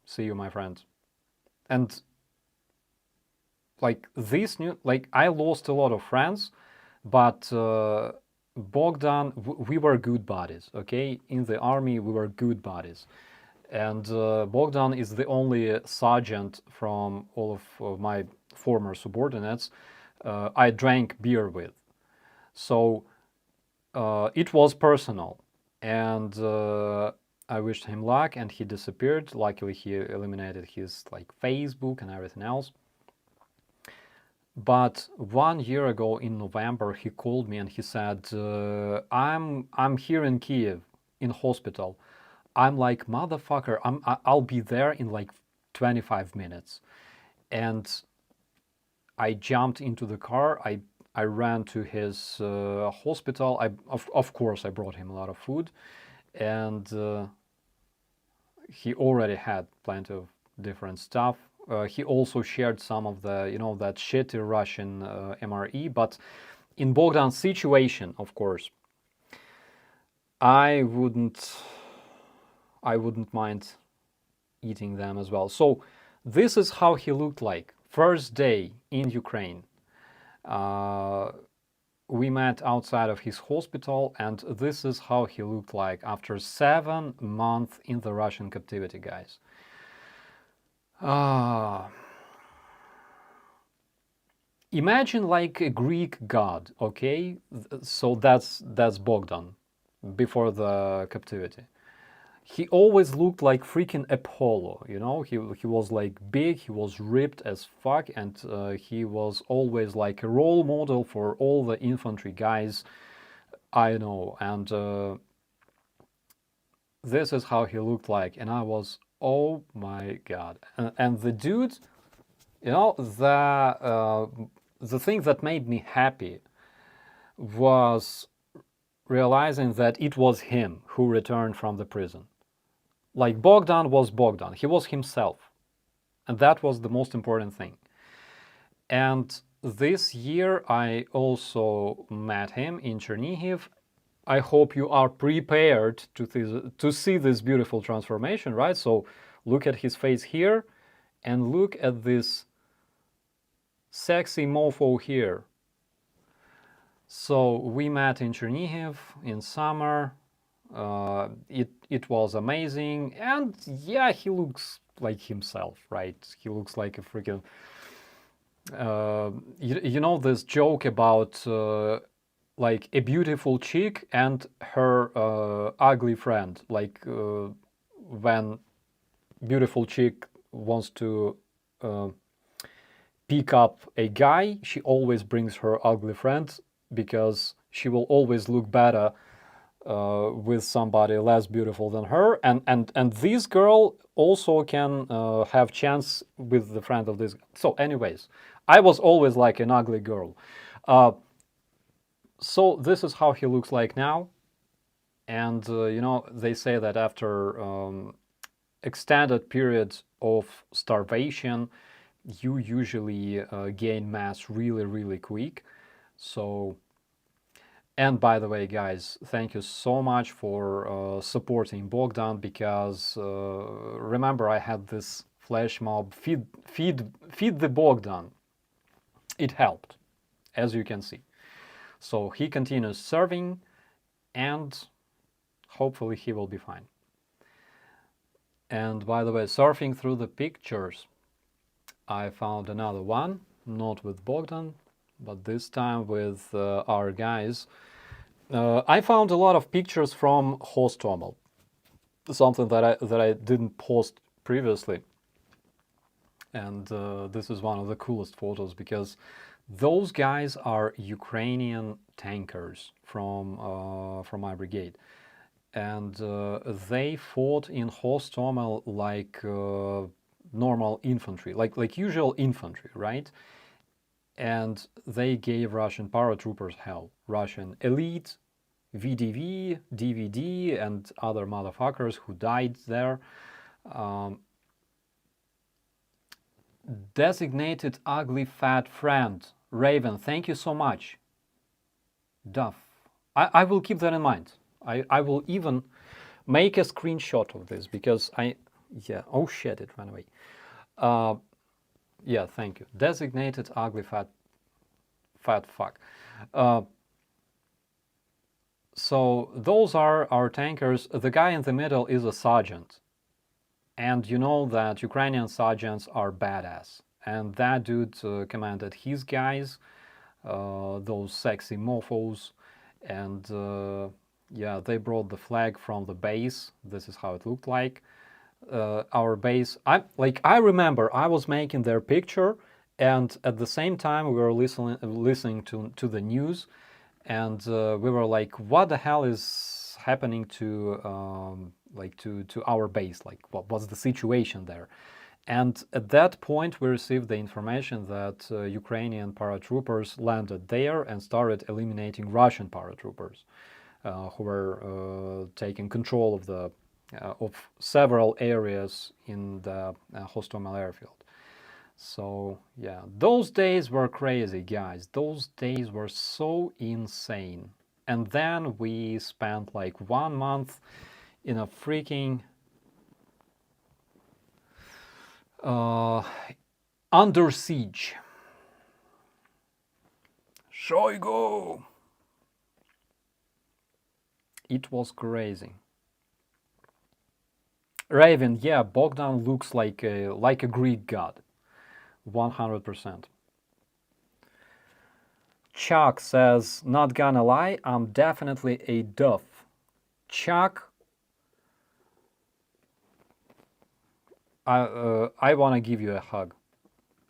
see you, my friend. And like this new, like I lost a lot of friends, but Bogdan, we were good buddies, okay? In the army, we were good buddies. And Bogdan is the only sergeant from all of my former subordinates I drank beer with. So it was personal. And I wished him luck and he disappeared. Luckily, he eliminated his like Facebook and everything else. But 1 year ago in November, he called me and he said, I'm here in Kiev, in hospital. I'm like, motherfucker, I'll be there in like 25 minutes. And I jumped into the car. I ran to his hospital. Of course, I brought him a lot of food. And he already had plenty of different stuff. He also shared some of the, that shitty Russian MRE. But in Bogdan's situation, of course, I wouldn't mind eating them as well. So this is how he looked like. First day in Ukraine. We met outside of his hospital, and this is how he looked like after 7 months in the Russian captivity, guys. Imagine like a Greek god, okay? So that's Bogdan before the captivity. He always looked like freaking Apollo, He was like big, he was ripped as fuck, and he was always like a role model for all the infantry guys I know. And this is how he looked like, and I was, oh my god. And the dude, the thing that made me happy was realizing that it was him who returned from the prison. Like Bogdan was Bogdan, he was himself, and that was the most important thing. And this year I also met him in Chernihiv. I hope you are prepared to see this beautiful transformation, right? So look at his face here, and look at this sexy mofo here. So we met in Chernihiv in summer. It was amazing, and yeah, he looks like himself, right? He looks like a freaking this joke about like a beautiful chick and her ugly friend, like when beautiful chick wants to pick up a guy, she always brings her ugly friend because she will always look better with somebody less beautiful than her, and this girl also can have chance with the friend of this. So anyways, I was always like an ugly girl. So this is how he looks like now. And they say that after extended periods of starvation, you usually gain mass really, really quick. So, and by the way, guys, thank you so much for supporting Bogdan, because remember, I had this flash mob, feed the Bogdan. It helped, as you can see. So he continues serving, and hopefully he will be fine. And by the way, surfing through the pictures, I found another one, not with Bogdan, but this time with our guys. I found a lot of pictures from Hostomel, something that I didn't post previously, and this is one of the coolest photos, because those guys are Ukrainian tankers from my brigade, and they fought in Hostomel like normal infantry, like usual infantry, right? And they gave Russian paratroopers hell. Russian elite, VDV, DVD, and other motherfuckers who died there. Designated ugly fat friend. Raven, thank you so much. Duff. I will keep that in mind. I will even make a screenshot of this, because yeah, oh shit, it ran away. Yeah, thank you. Designated ugly fat fuck. So those are our tankers. The guy in the middle is a sergeant. And you know that Ukrainian sergeants are badass. And that dude commanded his guys, those sexy mofos. And yeah, they brought the flag from the base. This is how it looked like. Our base, I remember I was making their picture, and at the same time we were listening to the news, and we were like, what the hell is happening to our base? Like, what's the situation there? And at that point we received the information that Ukrainian paratroopers landed there and started eliminating Russian paratroopers who were taking control of several areas in the Hostomel airfield. So yeah, those days were crazy, guys. Those days were so insane. And then we spent like 1 month in a freaking under siege. Shoigu! It was crazy. Raven, yeah, Bogdan looks like a Greek god, 100%. Chuck says, not gonna lie, I'm definitely a duff. Chuck, I want to give you a hug.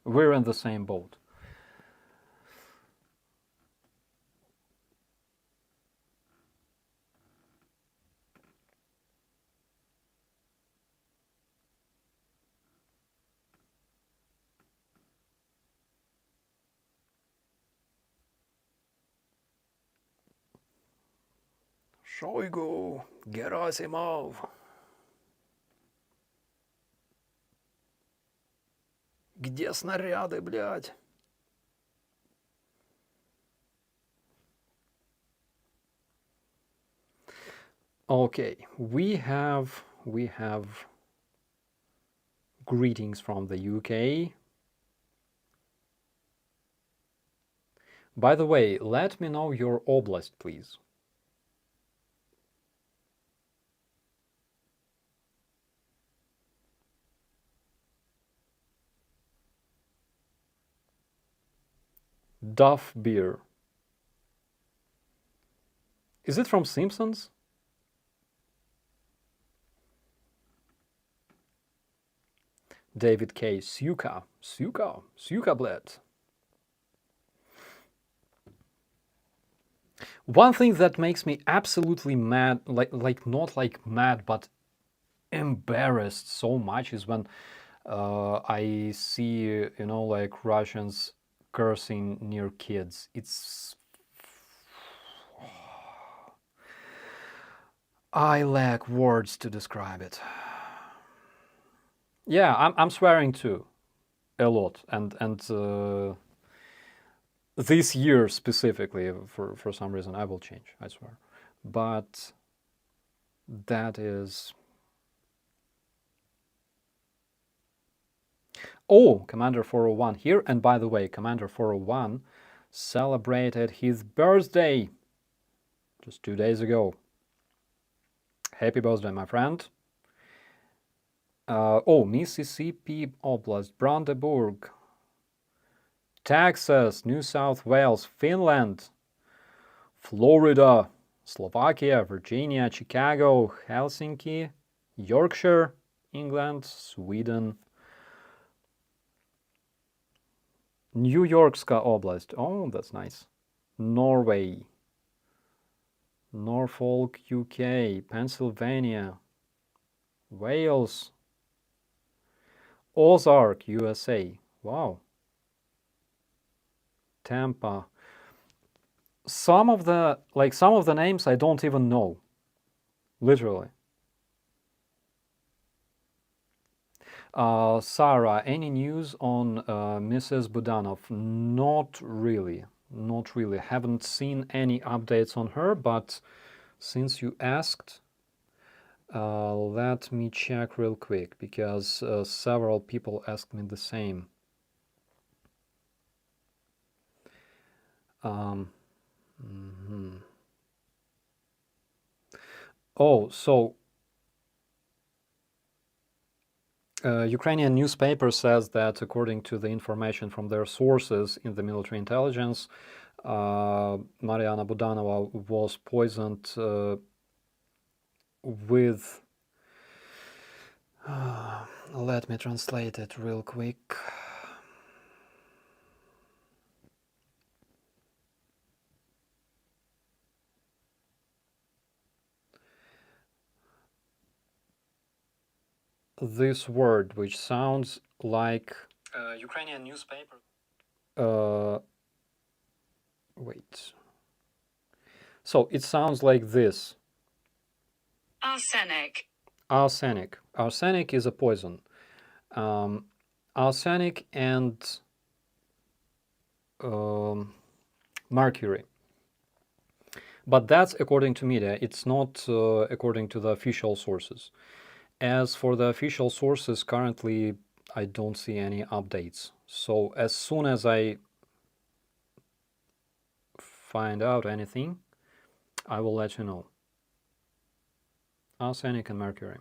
We're in the same boat. Shoigu, Gerasimov. Где снаряды, блядь? Okay, we have greetings from the UK. By the way, let me know your oblast, please. Duff beer. Is it from Simpsons? David K. Suka bled. One thing that makes me absolutely mad, like not like mad, but embarrassed so much is when I see, you know, like Russians cursing near kids. It's I lack words to describe it. Yeah, I'm swearing too, a lot, and this year specifically, for some reason, I will change, I swear. But that is... Oh, Commander 401 here. And by the way, Commander 401 celebrated his birthday just 2 days ago. Happy birthday, my friend. Oh, Mississippi Oblast, Brandenburg, Texas, New South Wales, Finland, Florida, Slovakia, Virginia, Chicago, Helsinki, Yorkshire, England, Sweden, New Yorkska Oblast. Oh, that's nice. Norway, Norfolk, UK, Pennsylvania, Wales, Ozark, USA. Wow. Tampa. Some of the names I don't even know. Literally. Sarah, any news on Mrs. Budanov? Not really. Not really. Haven't seen any updates on her, but since you asked, let me check real quick, because several people asked me the same. Oh, so Ukrainian newspaper says that according to the information from their sources in the military intelligence, Mariana Budanova was poisoned with... let me translate it real quick. This word, which sounds like... Ukrainian newspaper... wait. So it sounds like this. Arsenic. Arsenic. Arsenic is a poison. arsenic and mercury. But that's according to media. It's not according to the official sources. As for the official sources, currently I don't see any updates. So as soon as I find out anything, I will let you know. Arsenic and mercury.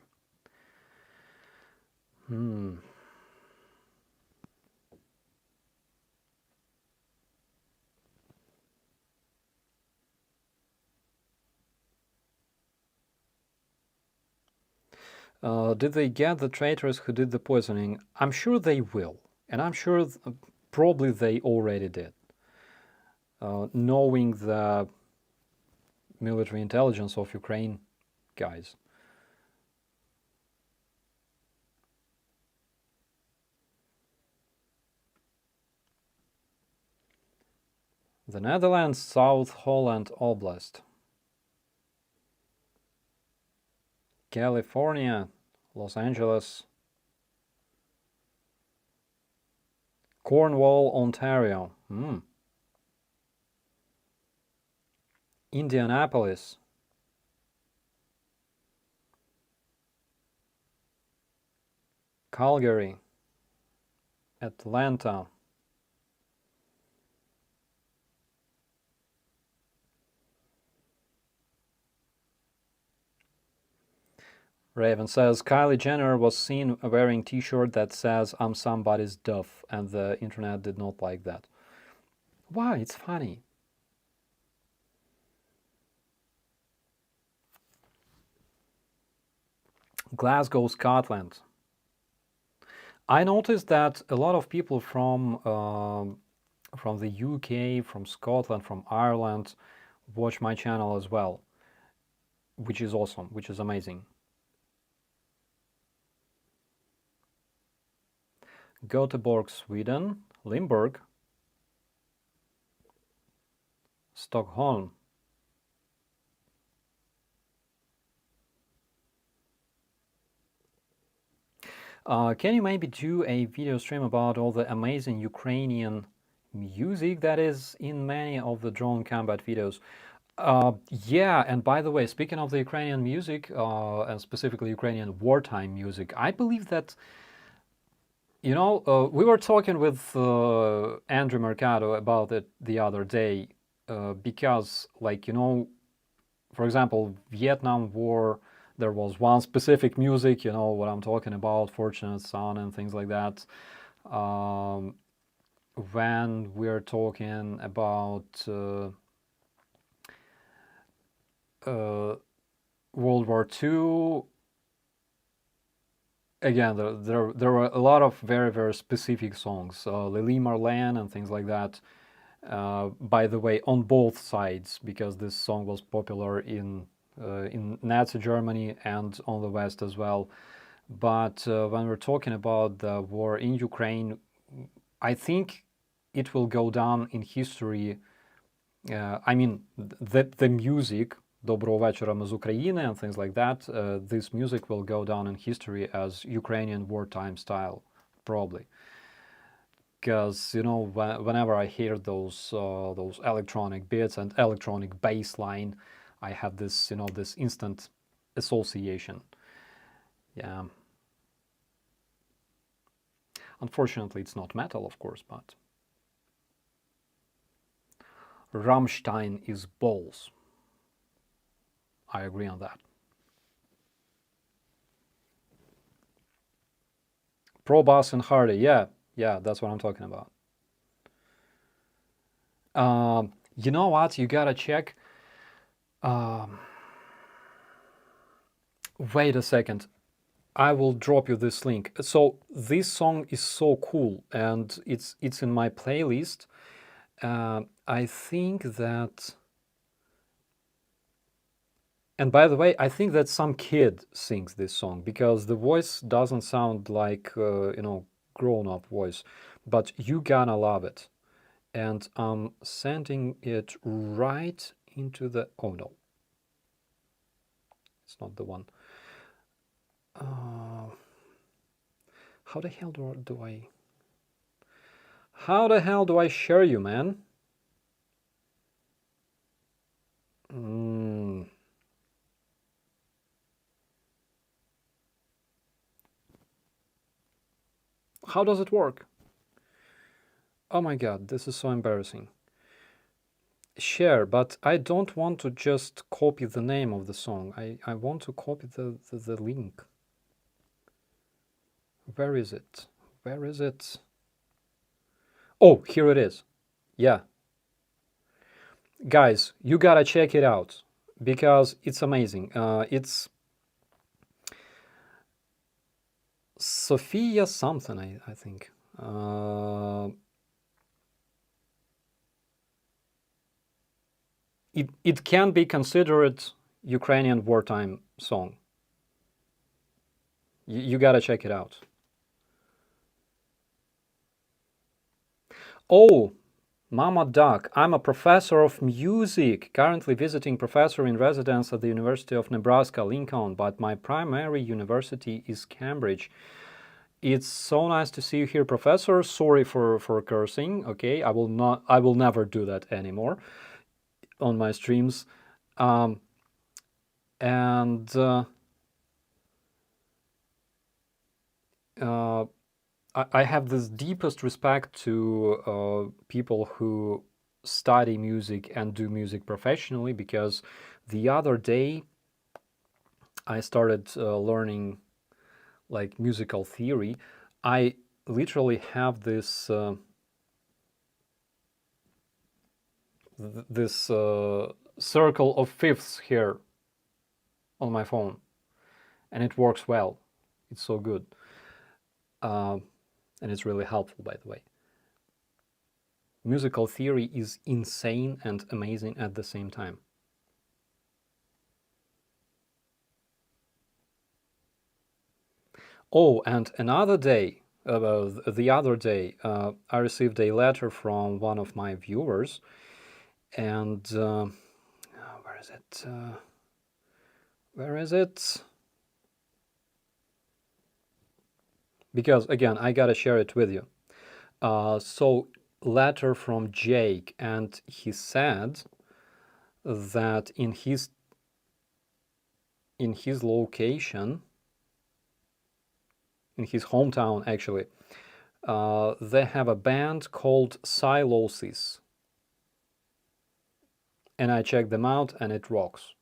Did they get the traitors who did the poisoning? I'm sure they will. And I'm sure probably they already did. Knowing the military intelligence of Ukraine guys. The Netherlands, South Holland Oblast. California, Los Angeles. Cornwall, Ontario. Indianapolis. Calgary. Atlanta. Raven says Kylie Jenner was seen wearing t-shirt that says I'm somebody's duff, and the internet did not like that. Why? It's funny. Glasgow, Scotland. I noticed that a lot of people from the UK, from Scotland, from Ireland watch my channel as well, which is awesome, which is amazing. Göteborg, Sweden. Limburg. Stockholm. Can you maybe do a video stream about all the amazing Ukrainian music that is in many of the drone combat videos? Yeah, and by the way, speaking of the Ukrainian music, and specifically Ukrainian wartime music, I believe that, you know, we were talking with Andrew Mercado about it the other day, because, like, you know, for example, Vietnam War, there was one specific music, you know what I'm talking about, Fortunate Son and things like that. When we're talking about World War II, again, there were a lot of very, very specific songs, Lili Marlene and things like that. By the way, on both sides, because this song was popular in Nazi Germany and on the West as well. But when we're talking about the war in Ukraine, I think it will go down in history. I mean, the music, Доброго вечора, ми з України, and things like that, this music will go down in history as Ukrainian wartime style, probably. Because, you know, whenever I hear those electronic beats and electronic bass line, I have this, you know, this instant association. Yeah. Unfortunately, it's not metal, of course, but Rammstein is balls. I agree on that. Pro Bass and Hardy, yeah, that's what I'm talking about. You know what? You gotta check. Wait a second. I will drop you this link. So this song is so cool, and it's in my playlist. I think that, and by the way, I think that some kid sings this song, because the voice doesn't sound like you know, grown-up voice, but you gonna love it. And I'm sending it right into the, oh no, it's not the one. How the hell do I How the hell do I share you, man? How does it work? Oh my god, this is so embarrassing. Share, but I don't want to just copy the name of the song. I want to copy the link. Where is it? Where is it? Oh, here it is. Yeah. Guys, you gotta check it out because it's amazing. It's Sophia something, I think. It can be considered Ukrainian wartime song. You gotta check it out. Oh, Mama Duck, I'm a professor of music, currently visiting professor in residence at the University of Nebraska, Lincoln, but my primary university is Cambridge. It's so nice to see you here, professor. Sorry for cursing. Okay, I will never do that anymore on my streams. And I have this deepest respect to people who study music and do music professionally, because the other day I started learning like musical theory. I literally have this this circle of fifths here on my phone, and it works well. It's so good, and it's really helpful, by the way. Musical theory is insane and amazing at the same time. Oh, and another day, the other day, I received a letter from one of my viewers, and where is it? Where is it? Because again, I gotta share it with you. So, letter from Jake, and he said that in his location, in his hometown actually, they have a band called Silosis, and I checked them out, and it rocks.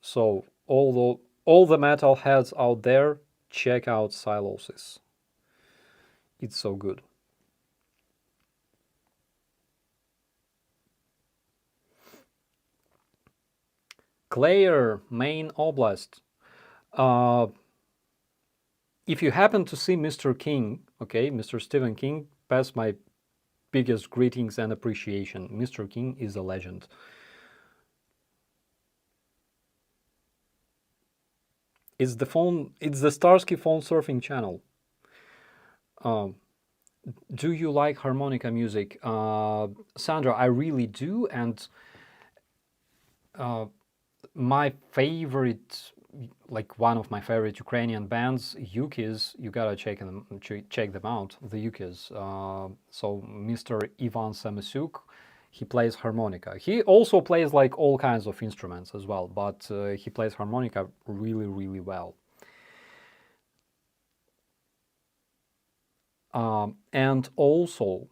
So all the metal heads out there, check out Silosis. It's so good. Claire, Maine Oblast. If you happen to see Mr. King, okay, Mr. Stephen King, pass my biggest greetings and appreciation. Mr. King is a legend. It's the Starsky phone surfing channel. Do you like harmonica music? Sandra, I really do, and my favorite, like one of my favorite Ukrainian bands, Yukis, you gotta check them out, the Yukis. So Mr. Ivan Samasuk, he plays harmonica. He also plays like all kinds of instruments as well, but he plays harmonica really, really well. And also,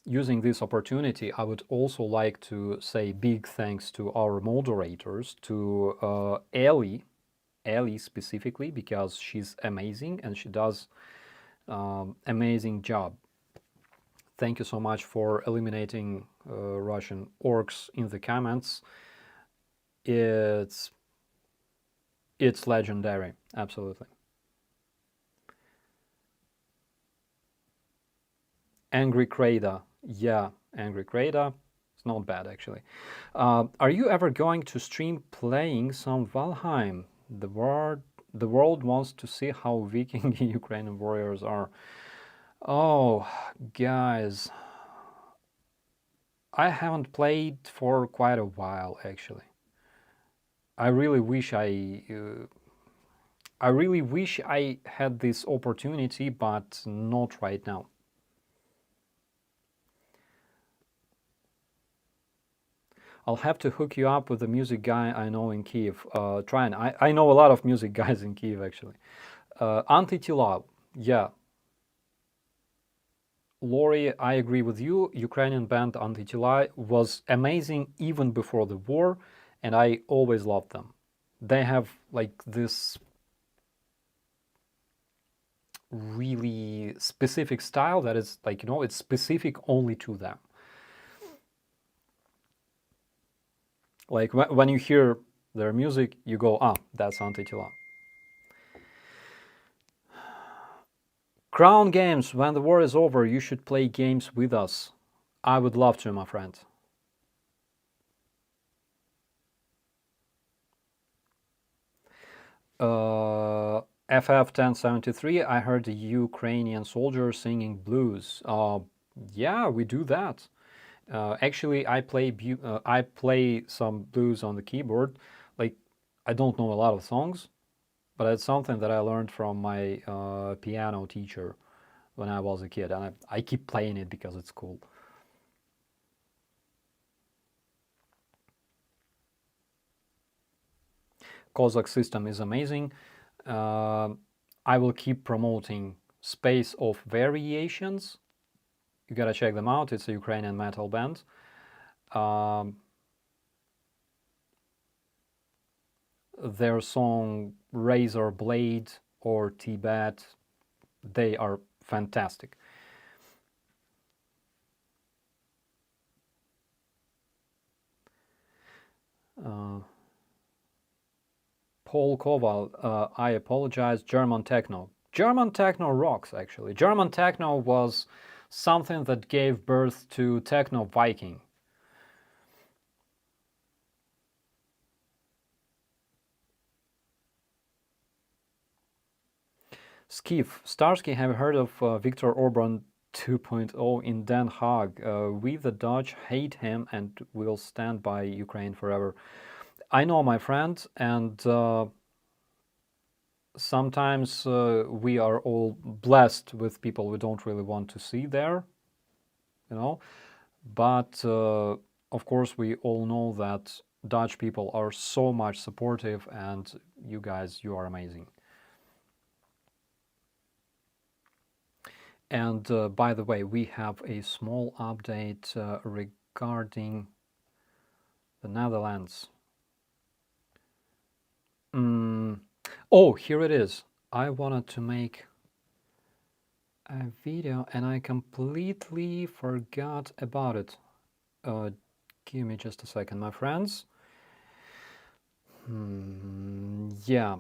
using this opportunity, I would also like to say big thanks to our moderators, to Ellie specifically, because she's amazing and she does amazing job. Thank you so much for eliminating Russian orcs in the comments. It's legendary, absolutely. Angry Krada, yeah, Angry Krada. It's not bad actually. Are you ever going to stream playing some Valheim? The world wants to see how Viking Ukrainian warriors are. Oh, guys, I haven't played for quite a while actually. I really wish I had this opportunity, but not right now. I'll have to hook you up with the music guy I know in Kiev. Try and I know a lot of music guys in Kiev actually. Antitila, yeah. Lori, I agree with you. Ukrainian band Antitila was amazing even before the war, and I always loved them. They have like this really specific style that is like, it's specific only to them. Like when you hear their music, you go, that's Antitila. Crown Games, when the war is over, you should play games with us. I would love to, my friend. FF1073, I heard the Ukrainian soldier singing blues. Yeah, we do that. Actually, I play some blues on the keyboard. Like, I don't know a lot of songs, but it's something that I learned from my piano teacher when I was a kid, and I keep playing it because it's cool. Cossack system is amazing. I will keep promoting Space of Variations. You gotta check them out. It's a Ukrainian metal band. Their song Razor Blade or Tibet, they are fantastic. Paul Koval, I apologize, German techno. German techno rocks, actually. German techno was something that gave birth to techno Viking. Skiff, Starsky, have you heard of Viktor Orban 2.0 in Den Haag? We the Dutch hate him and will stand by Ukraine forever. I know, my friend, and sometimes we are all blessed with people we don't really want to see there, but of course we all know that Dutch people are so much supportive, and you guys, you are amazing. And by the way, we have a small update regarding the Netherlands. Oh, here it is. I wanted to make a video and I completely forgot about it. Give me just a second, my friends. Yeah.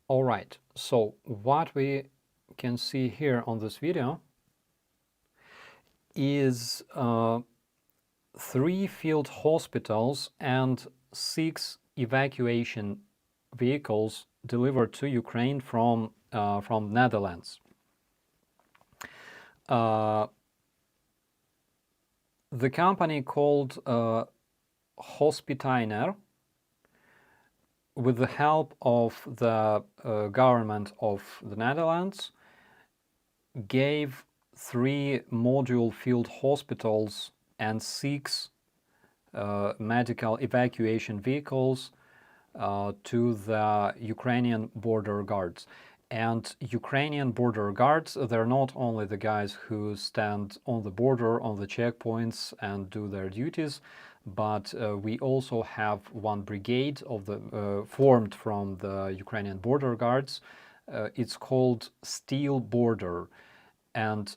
All right. So what we can see here on this video is 3 field hospitals and 6 evacuation vehicles delivered to Ukraine from Netherlands. The company called Hospitainer, with the help of the government of the Netherlands, gave 3 module field hospitals and 6 medical evacuation vehicles to the Ukrainian border guards. And Ukrainian border guards, they're not only the guys who stand on the border, on the checkpoints and do their duties, but we also have one brigade of the formed from the Ukrainian border guards. It's called Steel Border, and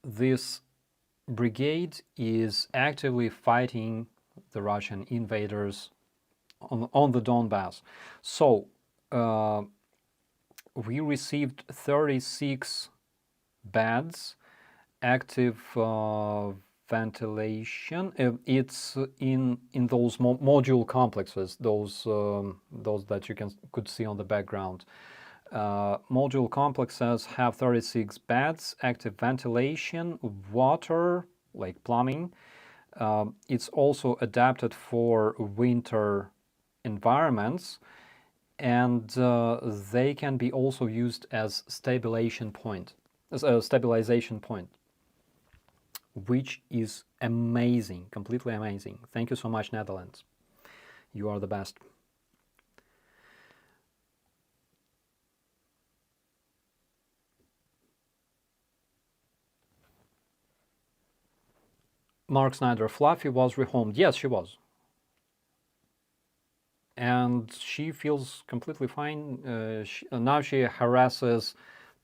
this brigade is actively fighting the Russian invaders on the Donbass. So we received 36 beds, active ventilation. It's in those module complexes, those that you could see on the background. Module complexes have 36 beds, active ventilation, water, like plumbing. It's also adapted for winter environments, and they can be also used as stabilization point, which is amazing, completely amazing. Thank you so much, Netherlands. You are the best. Mark Snyder, Fluffy was rehomed. Yes, she was. And she feels completely fine. Now she harasses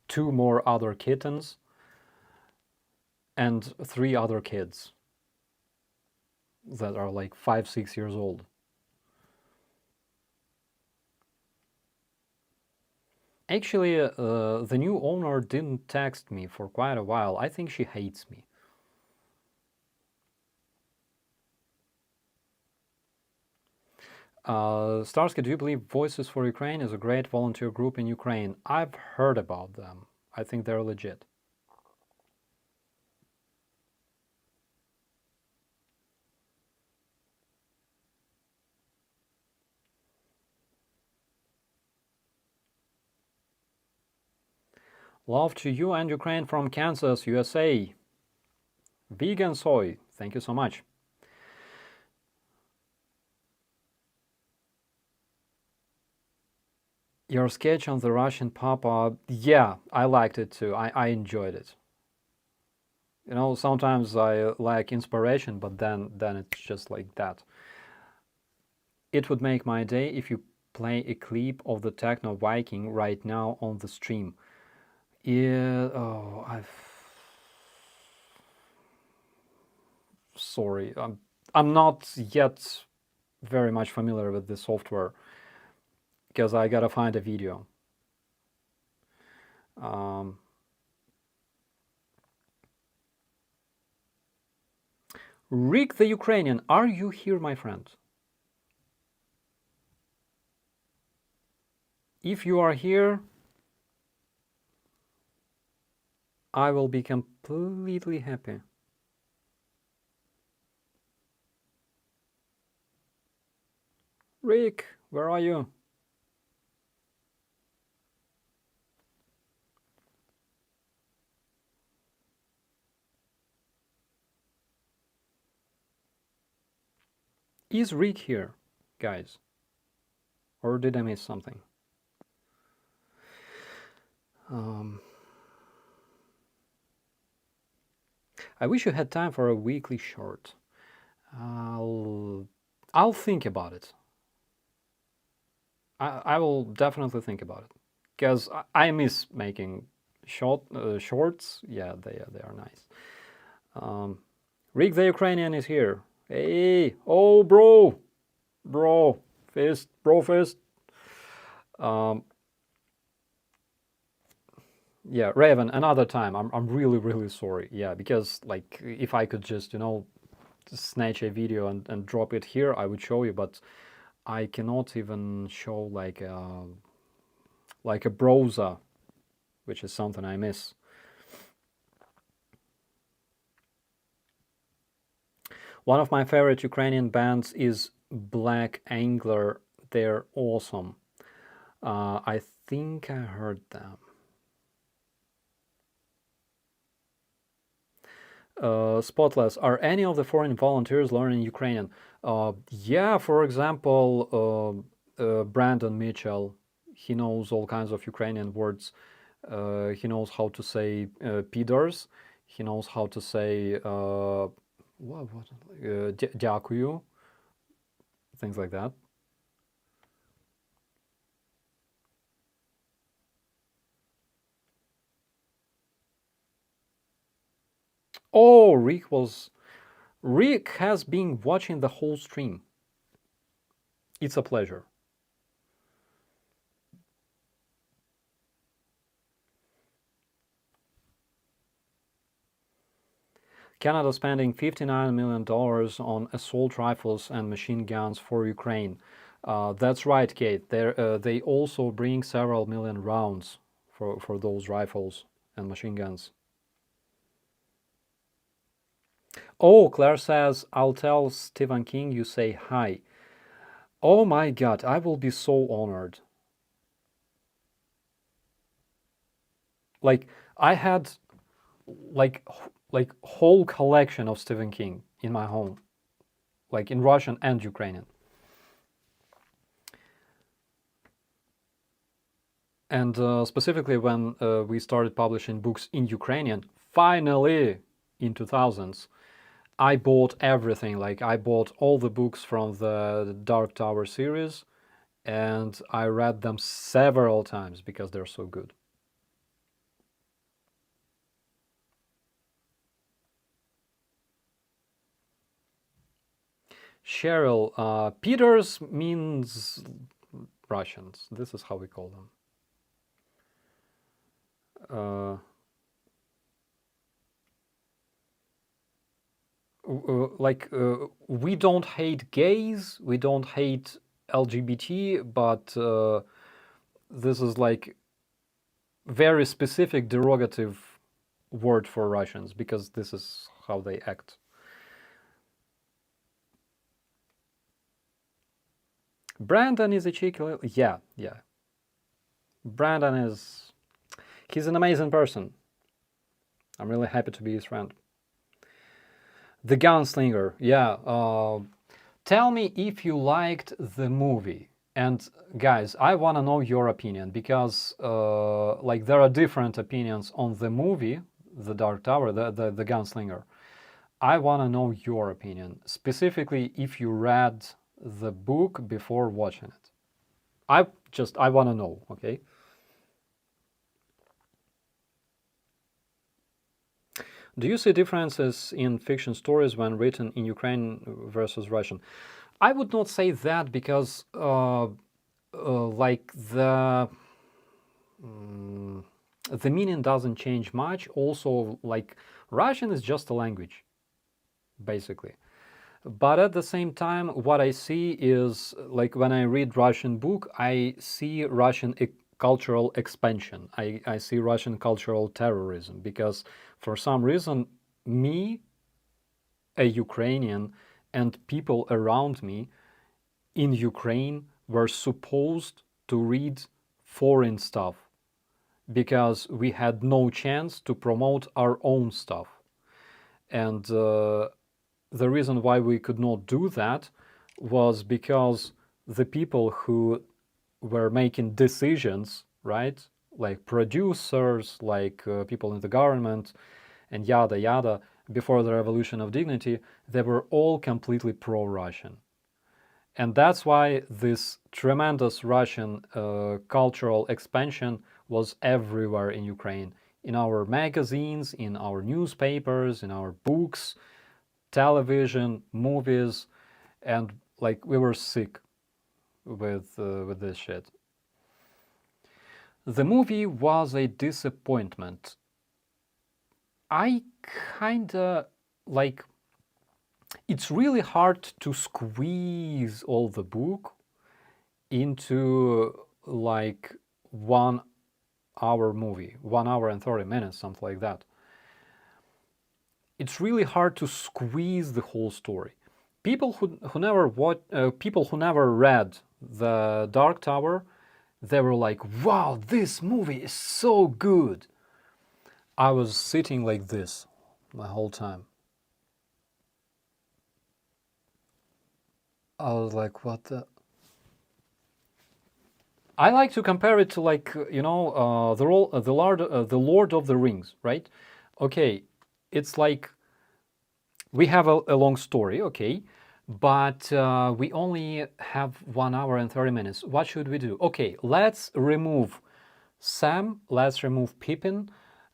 2 more other kittens and 3 other kids that are like 5, 6 years old. Actually, the new owner didn't text me for quite a while. I think she hates me. Starsky, do you believe Voices for Ukraine is a great volunteer group in Ukraine? I've heard about them. I think they're legit. Love to you and Ukraine from Kansas, USA. Vegan soy, thank you so much. Your sketch on the Russian pop-up, yeah, I liked it too. I enjoyed it. You know, sometimes I lack inspiration, but then it's just like that. It would make my day if you play a clip of the Techno Viking right now on the stream. Yeah, oh, sorry. I'm not yet very much familiar with the software because I gotta find a video. Rick the Ukrainian, are you here, my friend? If you are here, I will be completely happy. Rick, where are you? Is Rick here, guys? Or did I miss something? I wish you had time for a weekly short. I'll think about it. I will definitely think about it because I miss making shorts. Yeah, they are nice. Rick the Ukrainian is here. Hey, oh bro, fist. Yeah, Raven, another time. I'm really sorry. Yeah, because like if I could just snatch a video and drop it here, I would show you, but I cannot even show like a browser, which is something I miss. One of my favorite Ukrainian bands is Black Angler. They're awesome. I think I heard them. Spotless, are any of the foreign volunteers learning Ukrainian? Yeah, for example, Brandon Mitchell, he knows all kinds of Ukrainian words. He knows how to say pidors. He knows how to say дякую, things like that. Oh, Rick has been watching the whole stream. It's a pleasure. Canada spending $59 million on assault rifles and machine guns for Ukraine. That's right, Kate. They also bring several million rounds for those rifles and machine guns. Oh, Claire says, I'll tell Stephen King you say hi. Oh my God, I will be so honored. Like I had like whole collection of Stephen King in my home, like in Russian and Ukrainian. And specifically when we started publishing books in Ukrainian, finally in 2000s, I bought everything. Like I bought all the books from the Dark Tower series, and I read them several times because they're so good. Cheryl, Peters means Russians. This is how we call them. We don't hate gays, we don't hate LGBT, but this is like very specific derogative word for Russians because this is how they act. Brandon is a cheeky little... Yeah. Brandon is... He's an amazing person. I'm really happy to be his friend. The Gunslinger, yeah. Tell me if you liked the movie. And guys, I want to know your opinion because like there are different opinions on the movie, The Dark Tower, the Gunslinger. I want to know your opinion, specifically if you read the book before watching it. I want to know, okay? Do you see differences in fiction stories when written in Ukrainian versus Russian? I would not say that because like the meaning doesn't change much. Also, like Russian is just a language, basically. But at the same time, what I see is like when I read Russian book, I see Russian cultural expansion. I see Russian cultural terrorism because for some reason, me, a Ukrainian, and people around me in Ukraine were supposed to read foreign stuff because we had no chance to promote our own stuff. And the reason why we could not do that was because the people who were making decisions, right, like producers, like people in the government, and yada yada, before the Revolution of Dignity, they were all completely pro-Russian. And that's why this tremendous Russian cultural expansion was everywhere in Ukraine, in our magazines, in our newspapers, in our books, television, movies, and like we were sick with this shit. The movie was a disappointment. I kinda like... It's really hard to squeeze all the book into like 1 hour movie, 1 hour and 30 minutes, something like that. It's really hard to squeeze the whole story. People who never read The Dark Tower, they were like, wow, this movie is so good. I was sitting like this the whole time. I was like, what the... I like to compare it to like, you know, the Lord of the Rings, right? Okay, it's like we have a long story, okay, but we only have 1 hour and 30 minutes. What should we do? Okay, let's remove Sam, let's remove Pippin,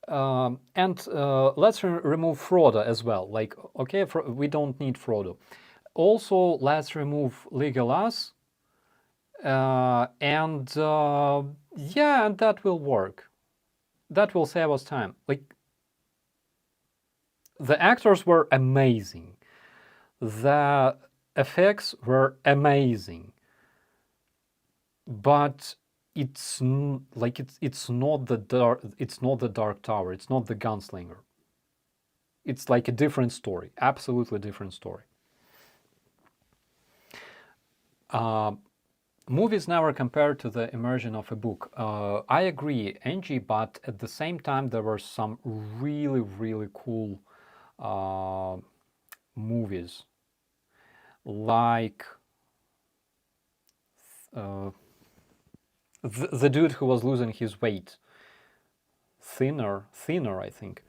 and let's remove Frodo as well. Like, okay, we don't need Frodo. Also, let's remove Legolas, and yeah, and that will work. That will save us time. Like, the actors were amazing. The effects were amazing. But it's like it's not the Dark Tower. It's not the Gunslinger. It's like a different story. Absolutely different story. movies never compare to the immersion of a book. I agree, Angie, but at the same time, there were some really, really cool movies, like uh, the dude who was losing his weight, thinner, I think.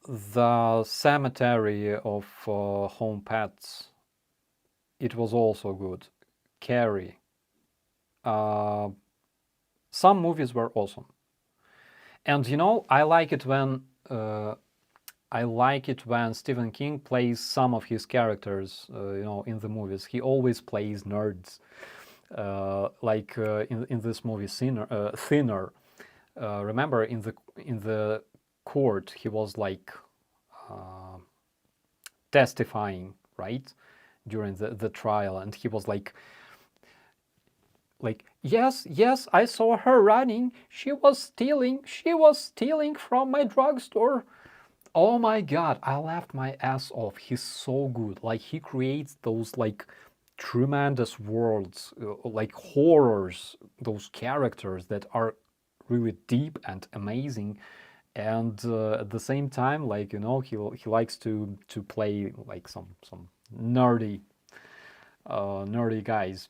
The Cemetery of Home Pets. It was also good. Carrie. Uh, some movies were awesome, and I like it when Stephen King plays some of his characters. In the movies, he always plays nerds. Like in this movie, Thinner. Remember in the court, he was like testifying, right, during the trial, and he was like, yes, I saw her running. She was stealing from my drugstore. Oh my god, I laughed my ass off. He's so good. Like, he creates those like tremendous worlds, like horrors, those characters that are really deep and amazing. And at the same time, like, he likes to play like some nerdy guys.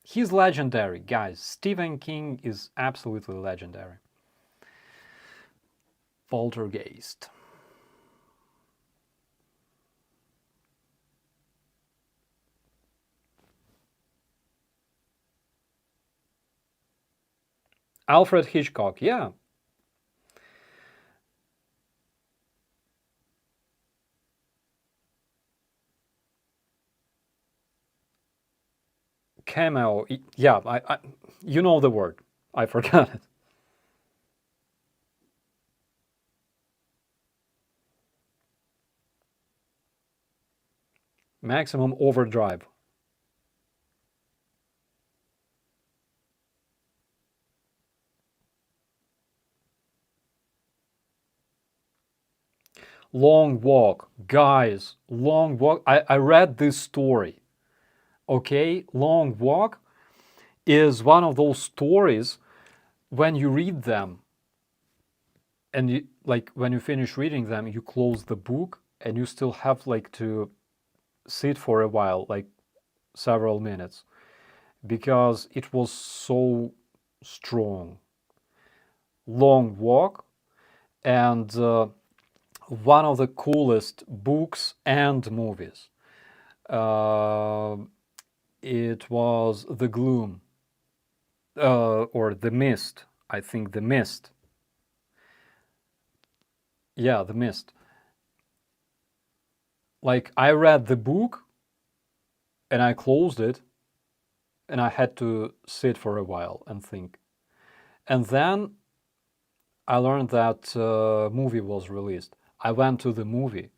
He's legendary, guys. Stephen King is absolutely legendary. Poltergeist. Alfred Hitchcock, yeah. Cameo, yeah, you know the word. I forgot it. Maximum Overdrive. Long Walk. Guys, Long Walk. I read this story. Okay? Long Walk is one of those stories when you read them and when you finish reading them, you close the book and you still have like to sit for a while, like several minutes, because it was so strong. Long Walk, and one of the coolest books and movies. Uh, it was The Gloom, or The Mist. I think The Mist. Yeah, The Mist. Like, I read the book and I closed it and I had to sit for a while and think. And then I learned that movie was released. I went to the movie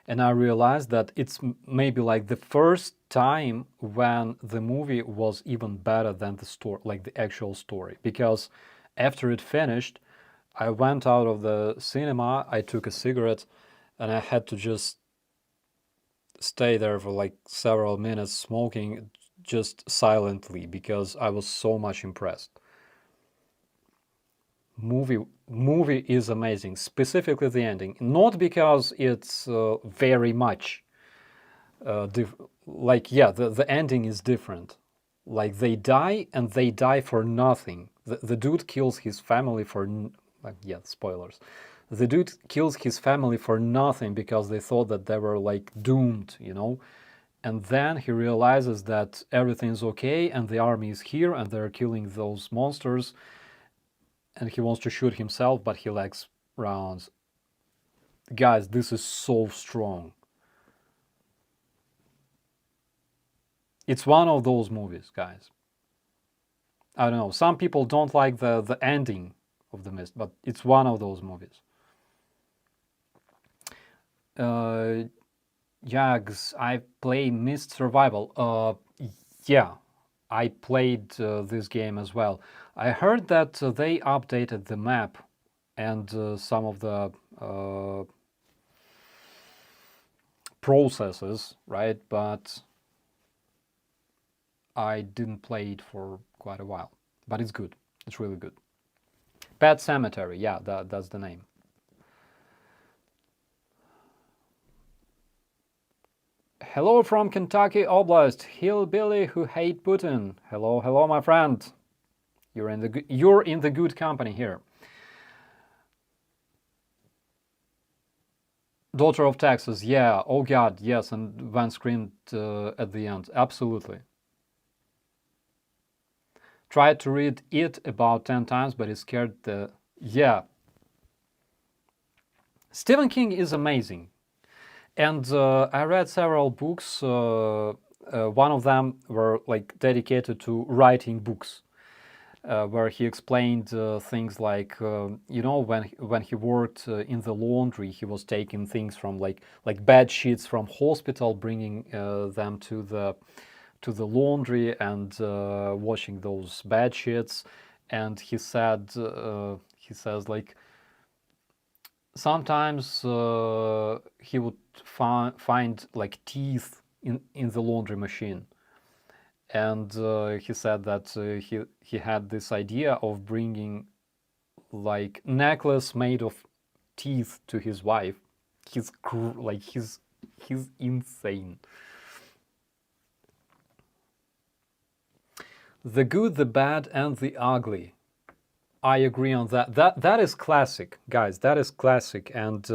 and I realized that it's maybe like the first time when the movie was even better than the story, like the actual story. Because after it finished, I went out of the cinema, I took a cigarette, and I had to just stay there for like several minutes smoking just silently because I was so much impressed. Movie is amazing, specifically the ending. Not because it's very much like, yeah, the ending is different. Like, they die and they die for nothing. The dude kills his family for like, yeah, spoilers. The dude kills his family for nothing because they thought that they were like doomed. And then he realizes that everything's okay and the army is here and they're killing those monsters, and he wants to shoot himself, but he lacks rounds. Guys, this is so strong. It's one of those movies, guys. I don't know. Some people don't like the ending of The Mist, but it's one of those movies. Jags, I play Mist Survival. Yeah, I played this game as well. I heard that they updated the map and some of the processes, right? But I didn't play it for quite a while, but it's good. It's really good. Pet Cemetery, yeah, that's the name. Hello from Kentucky Oblast, hillbilly who hate Putin. Hello, hello, my friend. You're in the good company here. Daughter of Texas, yeah. Oh God, yes, and Van screamed at the end. Absolutely. Tried to read it about 10 times, but it scared the... Yeah. Stephen King is amazing. And I read several books. One of them were like dedicated to writing books, where he explained things like, you know, when he worked in the laundry, he was taking things from like bed sheets from hospital, bringing them to the laundry and washing those bed sheets. And he says like sometimes he would find like teeth in the laundry machine, and he said that he had this idea of bringing like necklace made of teeth to his wife. He's insane. The Good, the Bad, and the Ugly. I agree on that. That is classic, guys. That is classic, and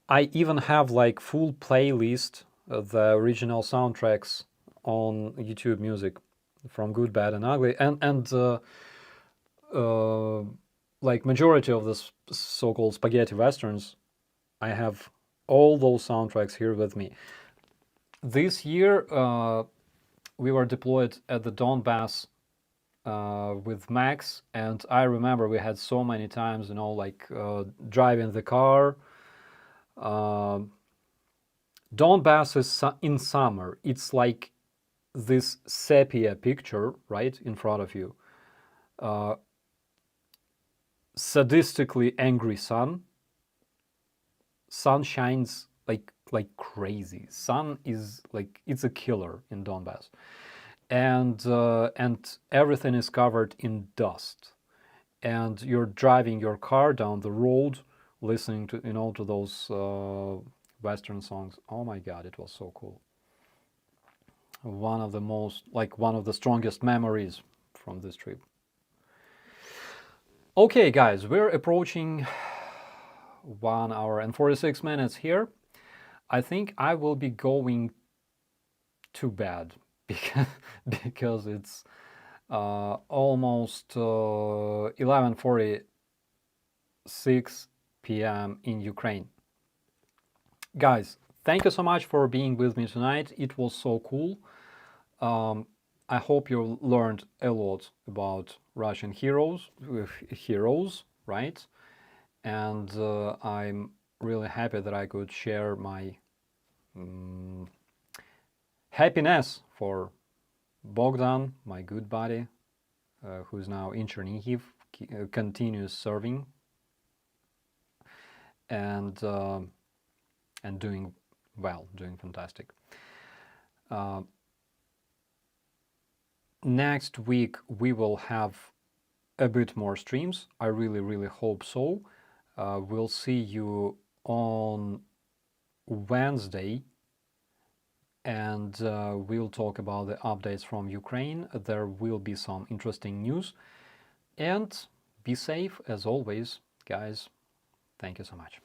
I even have like full playlist of the original soundtracks on YouTube Music from Good, Bad, and Ugly, and like majority of the so-called spaghetti westerns, I have all those soundtracks here with me. This year, we were deployed at the Donbass with Max, and I remember we had so many times, you know, like driving the car. Donbass is in summer. It's like this sepia picture right in front of you. Sadistically angry sun. Sun shines like crazy. Sun is like, it's a killer in Donbass. And everything is covered in dust, and you're driving your car down the road listening to, you know, to those Western songs. Oh my God, it was so cool. One of the strongest memories from this trip. Okay, guys, we're approaching 1 hour and 46 minutes here. I think I will be going to bed because it's almost 11:46 p.m. in Ukraine. Guys, thank you so much for being with me tonight. It was so cool. I hope you learned a lot about Russian heroes, right? And I'm really happy that I could share my happiness for Bogdan, my good buddy, who's now in Chernihiv, continues serving and doing well, doing fantastic. Next week we will have a bit more streams. I really hope so. We'll see you on Wednesday, and we'll talk about the updates from Ukraine. There will be some interesting news, and be safe as always, guys. Thank you so much.